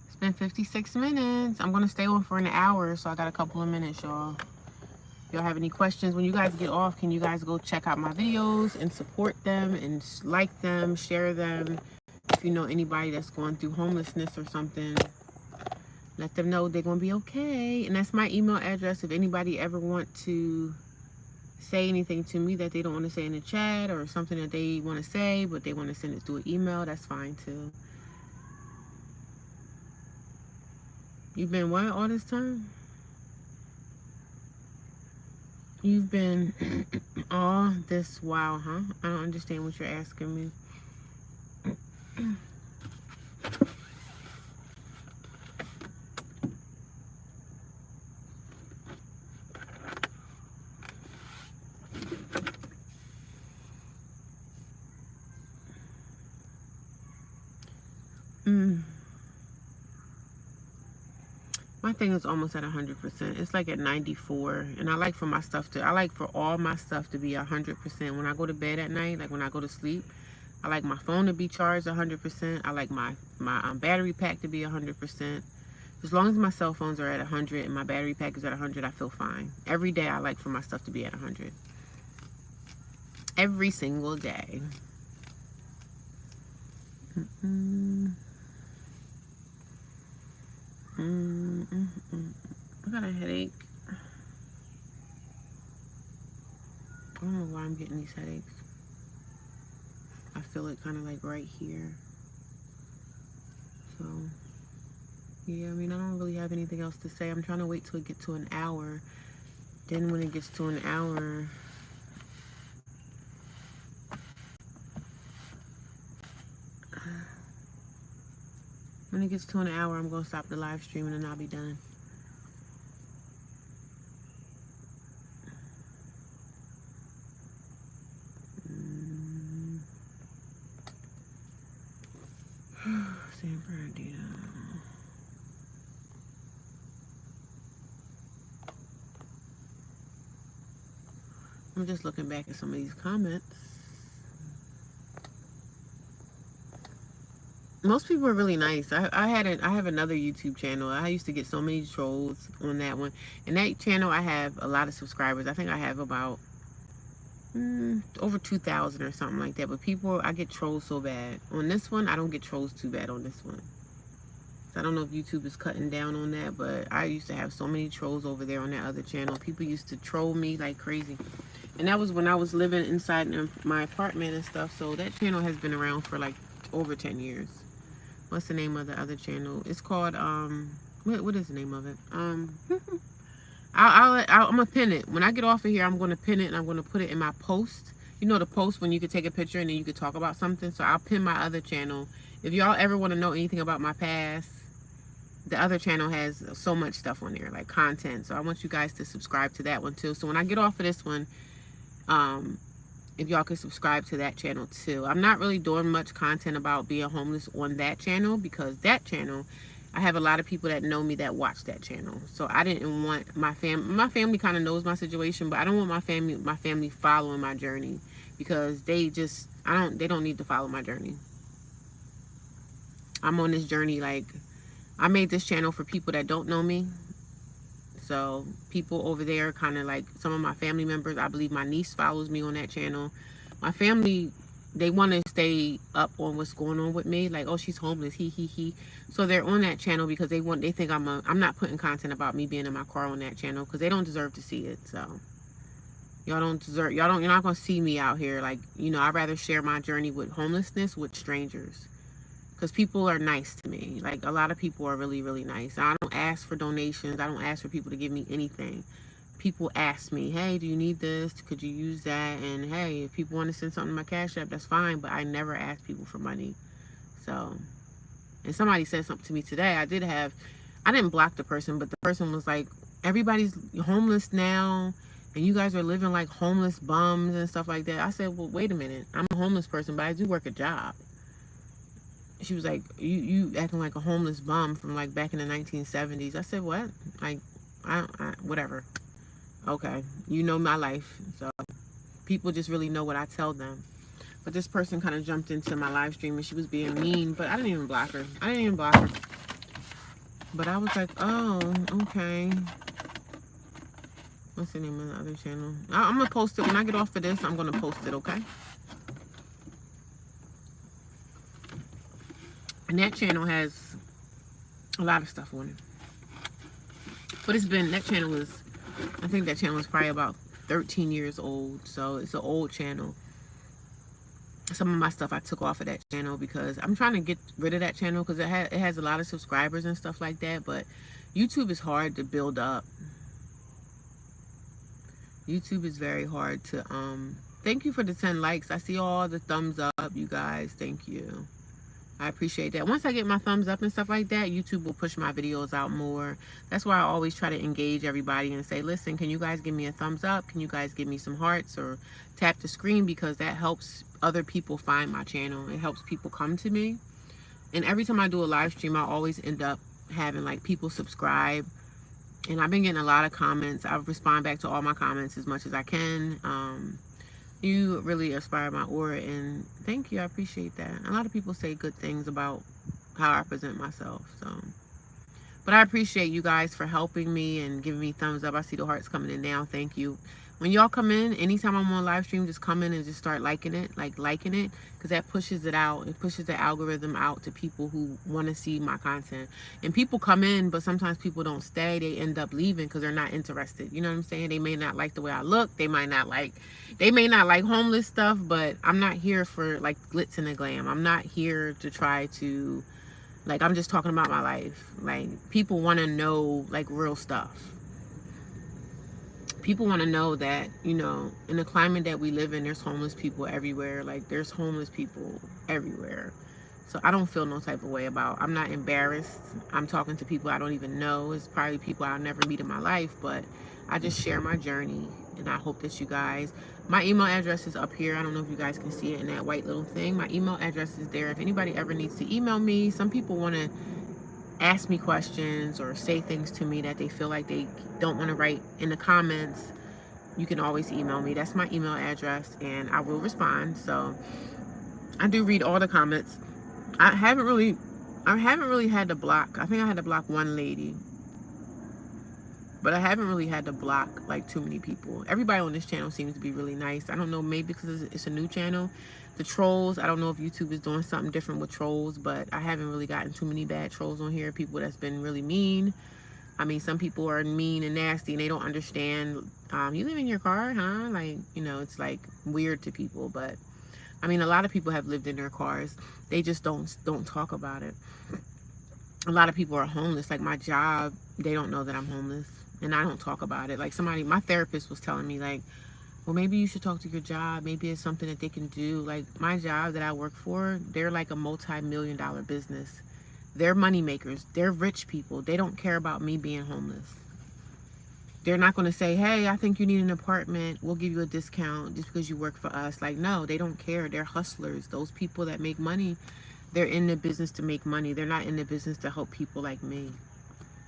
It's been 56 minutes. I'm going to stay on for an hour, so I got a couple of minutes, y'all. If y'all have any questions, when you guys get off, can you guys go check out my videos and support them and like them, share them? If you know anybody that's going through homelessness or something, let them know they're going to be okay. And that's my email address. If anybody ever want to say anything to me that they don't want to say in the chat, or something that they want to say but they want to send it through an email, that's fine too. You've been what all this time? You've been all this while, huh? I don't understand what you're asking me. My thing is almost at 100%. It's like at 94. And I like for my stuff to, I like for all my stuff to be 100%. When I go to bed at night, like when I go to sleep, I like my phone to be charged 100%. I like my battery pack to be 100%. As long as my cell phones are at 100 and my battery pack is at 100, I feel fine. Every day I like for my stuff to be at 100. Every single day. I got a headache. I don't know why I'm getting these headaches. I feel it kind of like right here. So, yeah, I mean, I don't really have anything else to say. I'm trying to wait till it gets to an hour. Then when it gets to an hour, I'm going to stop the live stream and then I'll be done. San Bernardino. I'm just looking back at some of these comments. Most people are really nice. I have another YouTube channel. I used to get so many trolls on that one. And that channel, I have a lot of subscribers. I think I have about over 2,000 or something like that. But people, I get trolls so bad. On this one, I don't get trolls too bad on this one. I don't know if YouTube is cutting down on that, but I used to have so many trolls over there on that other channel. People used to troll me like crazy. And that was when I was living inside my apartment and stuff. So that channel has been around for like over 10 years. What's the name of the other channel? It's called, what is the name of it? I'm gonna pin it. When I get off of here, I'm gonna pin it and I'm gonna put it in my post. You know the post when you could take a picture and then you could talk about something? So I'll pin my other channel. If y'all ever want to know anything about my past, the other channel has so much stuff on there, like content. So I want you guys to subscribe to that one too. So when I get off of this one, if y'all could subscribe to that channel too. I'm not really doing much content about being homeless on that channel because that channel, I have a lot of people that know me that watch that channel. So I didn't want my family kind of knows my situation, but I don't want my family following my journey because they don't need to follow my journey. I'm on this journey, like, I made this channel for people that don't know me. So people over there, kind of like some of my family members, I believe my niece follows me on that channel. My family, they want to stay up on what's going on with me. Like, oh, she's homeless, he. So they're on that channel because they think I'm not putting content about me being in my car on that channel because they don't deserve to see it. So you're not going to see me out here. Like, I'd rather share my journey with homelessness with strangers. because people are nice to me. Like, a lot of people are really, really nice. I don't ask for donations. I don't ask for people to give me anything. People ask me, hey, do you need this? Could you use that? And hey, if people want to send something to my Cash App, that's fine. But I never ask people for money. So, and somebody said something to me today. I didn't block the person, but the person was like, everybody's homeless now, and you guys are living like homeless bums and stuff like that. I said, well, wait a minute. I'm a homeless person, but I do work a job. She was like, you acting like a homeless bum from like back in the 1970s. I said, what? Like, I whatever. Okay, you know my life, so people just really know what I tell them. But this person kind of jumped into my live stream and she was being mean, but I didn't even block her. But I was like, oh, okay. What's the name of the other channel? I'm going to post it. When I get off of this, I'm going to post it, okay? And that channel has a lot of stuff on it. But I think that channel was probably about 13 years old. So it's an old channel. Some of my stuff I took off of that channel because I'm trying to get rid of that channel because it has a lot of subscribers and stuff like that. But YouTube is hard to build up. YouTube is very hard to, thank you for the 10 likes. I see all the thumbs up, you guys. Thank you. I appreciate that. Once I get my thumbs up and stuff like that, YouTube will push my videos out more. That's why I always try to engage everybody and say, listen, can you guys give me a thumbs up? Can you guys give me some hearts or tap the screen? Because that helps other people find my channel. It helps people come to me. And every time I do a live stream, I always end up having like people subscribe. And I've been getting a lot of comments. I respond back to all my comments as much as I can. You really inspire my aura, and thank you. I appreciate that. A lot of people say good things about how I present myself. So, but I appreciate you guys for helping me and giving me thumbs up. I see the hearts coming in now. Thank you. When y'all come in, anytime I'm on live stream, just come in and just start liking it, because that pushes it out. It pushes the algorithm out to people who want to see my content. And people come in, but sometimes people don't stay. They end up leaving because they're not interested. You know what I'm saying? They may not like the way I look. They may not like homeless stuff, but I'm not here for like glitz and the glam. I'm not here to try to, like, I'm just talking about my life. Like, people want to know like real stuff. People want to know that, you know, in the climate that we live in, there's homeless people everywhere. Like, there's homeless people everywhere. So I don't feel no type of way about, I'm not embarrassed. I'm talking to people I don't even know. It's probably people I'll never meet in my life, but I just share my journey. And I hope that you guys, my email address is up here. I don't know if you guys can see it in that white little thing. My email address is there. If anybody ever needs to email me, some people want to ask me questions or say things to me that they feel like they don't want to write in the comments, you can always email me. That's my email address, and I will respond. So I do read all the comments. I haven't really had to block. I think I had to block one lady, but I haven't really had to block like too many people. Everybody on this channel seems to be really nice. I don't know, maybe because it's a new channel. The trolls, I don't know if YouTube is doing something different with trolls, but I haven't really gotten too many bad trolls on here. People that's been really mean. I mean, some people are mean and nasty and they don't understand. You live in your car, huh? Like, you know, it's like weird to people. But I mean, a lot of people have lived in their cars. They just don't talk about it. A lot of people are homeless. Like, my job, they don't know that I'm homeless, and I don't talk about it. Like, my therapist was telling me, like, well, maybe you should talk to your job. Maybe it's something that they can do. Like, my job that I work for, they're like a multi-million-dollar business. They're money makers. They're rich people. They don't care about me being homeless. They're not going to say, hey, I think you need an apartment. We'll give you a discount just because you work for us. Like, no, they don't care. They're hustlers. Those people that make money, they're in the business to make money. They're not in the business to help people like me.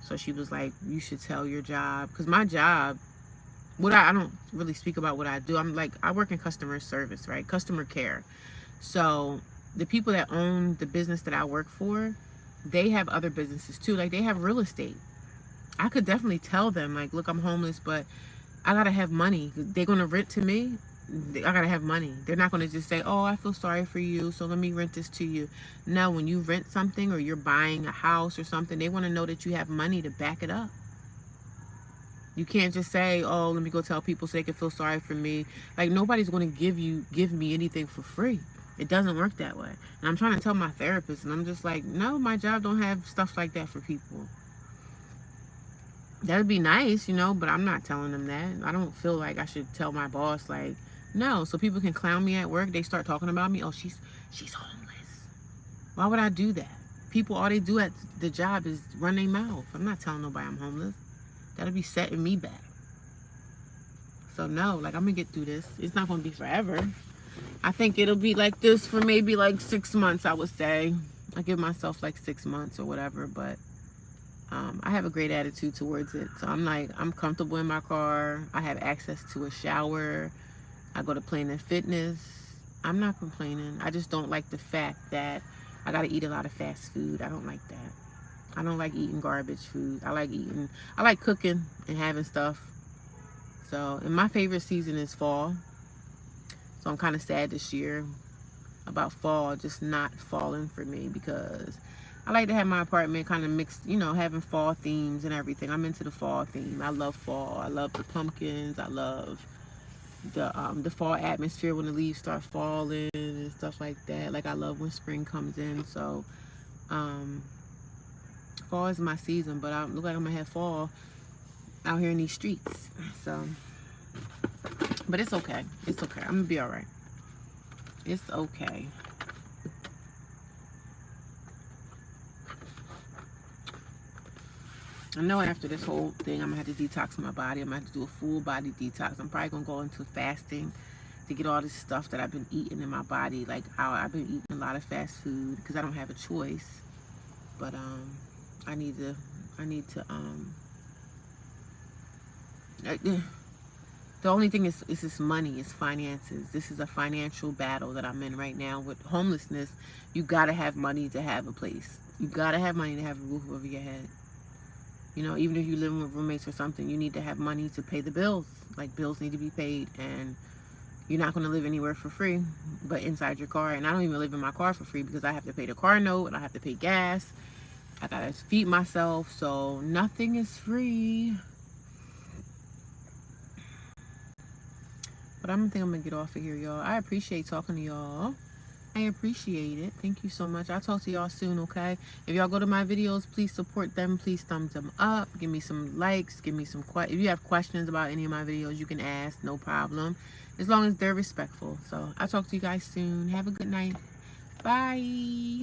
So she was like, you should tell your job. Because my job, I don't really speak about what I do. I work in customer service, right? Customer care. So the people that own the business that I work for, they have other businesses too. Like, they have real estate. I could definitely tell them, like, look, I'm homeless, but I gotta have money. They're gonna rent to me. I gotta have money. They're not gonna just say, oh, I feel sorry for you, so let me rent this to you. No, when you rent something or you're buying a house or something, they want to know that you have money to back it up. You can't just say, oh, let me go tell people so they can feel sorry for me. Like, nobody's going to give me anything for free. It doesn't work that way. And I'm trying to tell my therapist, and I'm just like, no, my job don't have stuff like that for people. That'd be nice, you know, but I'm not telling them that. I don't feel like I should tell my boss, like, no, so people can clown me at work. They start talking about me. Oh, she's homeless. Why would I do that? People, all they do at the job is run their mouth. I'm not telling nobody I'm homeless. That'll be setting me back. So no, like, I'm gonna get through this. It's not gonna be forever. I think it'll be like this for maybe like 6 months, I would say. I give myself like 6 months or whatever, but I have a great attitude towards it. So I'm like, I'm comfortable in my car. I have access to a shower. I go to Planet Fitness. I'm not complaining. I just don't like the fact that I gotta eat a lot of fast food. I don't like that. I don't like eating garbage food. I like cooking and having stuff. So, and my favorite season is fall. So I'm kind of sad this year about fall just not falling for me, because I like to have my apartment kind of mixed, you know, having fall themes and everything. I'm into the fall theme. I love fall. I love the pumpkins. I love the fall atmosphere when the leaves start falling and stuff like that. Like, I love when spring comes in. So fall is my season, but I look like I'm gonna have fall out here in these streets. So, but it's okay. It's okay. I'm gonna be all right. It's okay. I know after this whole thing, I'm gonna have to detox my body. I'm gonna have to do a full body detox. I'm probably gonna go into fasting to get all this stuff that I've been eating in my body. Like, I've been eating a lot of fast food because I don't have a choice. But I need to the only thing is this money, is finances. This is a financial battle that I'm in right now with homelessness. You gotta have money to have a place. You gotta have money to have a roof over your head. You know, even if you're living with roommates or something, you need to have money to pay the bills. Like, bills need to be paid, and you're not going to live anywhere for free but inside your car. And I don't even live in my car for free because I have to pay the car note, and I have to pay gas. I got to feed myself, so nothing is free. But I think I'm going to get off of here, y'all. I appreciate talking to y'all. I appreciate it. Thank you so much. I'll talk to y'all soon, okay? If y'all go to my videos, please support them. Please thumbs them up. Give me some likes. Give me some questions. If you have questions about any of my videos, you can ask. No problem. As long as they're respectful. So I'll talk to you guys soon. Have a good night. Bye.